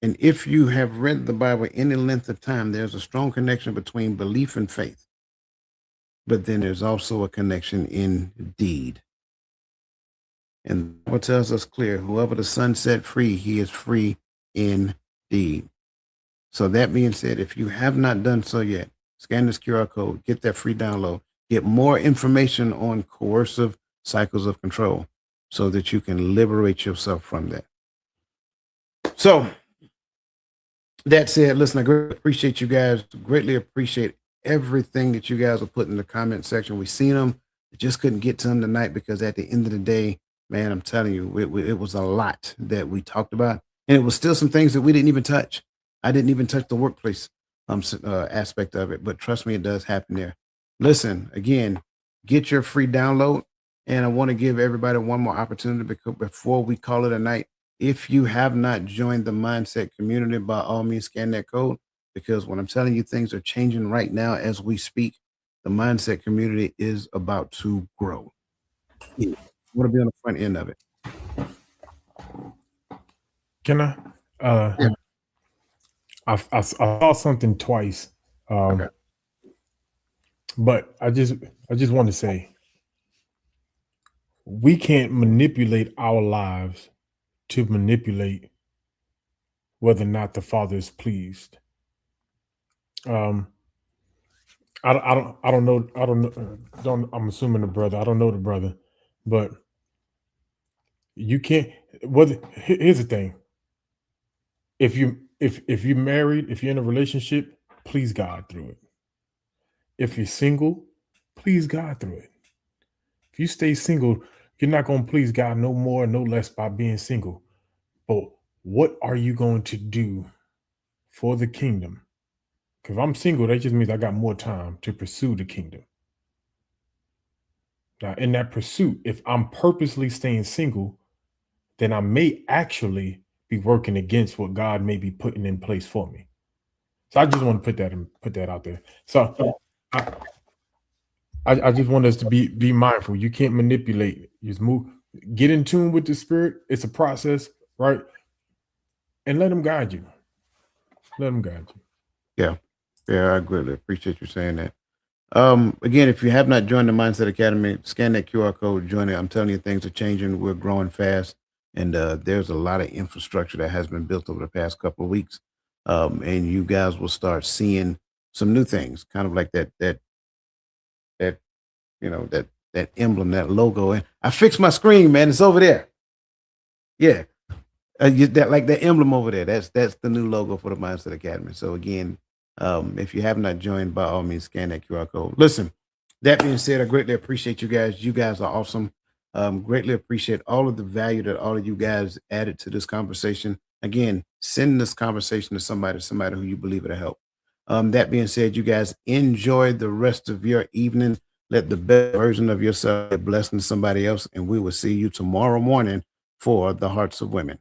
And if you have read the Bible any length of time, there's a strong connection between belief and faith. But then there's also a connection in deed. And the Bible tells us clear, whoever the Son set free, he is free indeed. So that being said, if you have not done so yet, scan this QR code, get that free download, get more information on coercive cycles of control so that you can liberate yourself from that. So that said, listen, I greatly appreciate you guys, greatly appreciate everything that you guys will put in the comment section. We seen them. I just couldn't get to them tonight because at the end of the day, man, I'm telling you, it was a lot that we talked about. And it was still some things that we didn't even touch. I didn't even touch the workplace aspect of it, but trust me, it does happen there. Listen, again, get your free download. And I want to give everybody one more opportunity before we call it a night. If you have not joined the mindset community, by all means, scan that code, because when I'm telling you things are changing right now as we speak, the mindset community is about to grow. Yeah. I want to be on the front end of it. Can I? Yeah. I saw something twice, Okay. but I just want to say we can't manipulate our lives to manipulate whether or not the Father is pleased. Um, I don't know. I don't know. Don't I'm assuming the brother. I don't know the brother, but you can't. Here's the thing: if you're married, if you're in a relationship, please God through it. If you're single, please God through it. If you stay single, you're not going to please God no more, no less by being single. But what are you going to do for the kingdom? Because if I'm single, that just means I got more time to pursue the kingdom. Now, in that pursuit, if I'm purposely staying single, then I may actually be working against what God may be putting in place for me. So I just want to put that out there. So I, I just want us to be mindful. You can't manipulate. You just move, get in tune with the spirit. It's a process, right? And let them guide you. Let them guide you. Yeah, I greatly appreciate you saying that. Again, if you have not joined the Mindset Academy, scan that QR code, join it. I'm telling you, things are changing. We're growing fast, and there's a lot of infrastructure that has been built over the past couple of weeks. And you guys will start seeing some new things, kind of like that that emblem, that logo. And I fixed my screen, man. It's over there. Yeah, that like that emblem over there. That's the new logo for the Mindset Academy. So again, if you have not joined, by all means, scan that QR code. Listen, that being said, I greatly appreciate you guys. You guys are awesome. Greatly appreciate all of the value that all of you guys added to this conversation. Again, send this conversation to somebody who you believe it'll help. That being said, you guys enjoy the rest of your evening. Let the best version of yourself be a blessing to somebody else, and we will see you tomorrow morning for the Hearts of Women.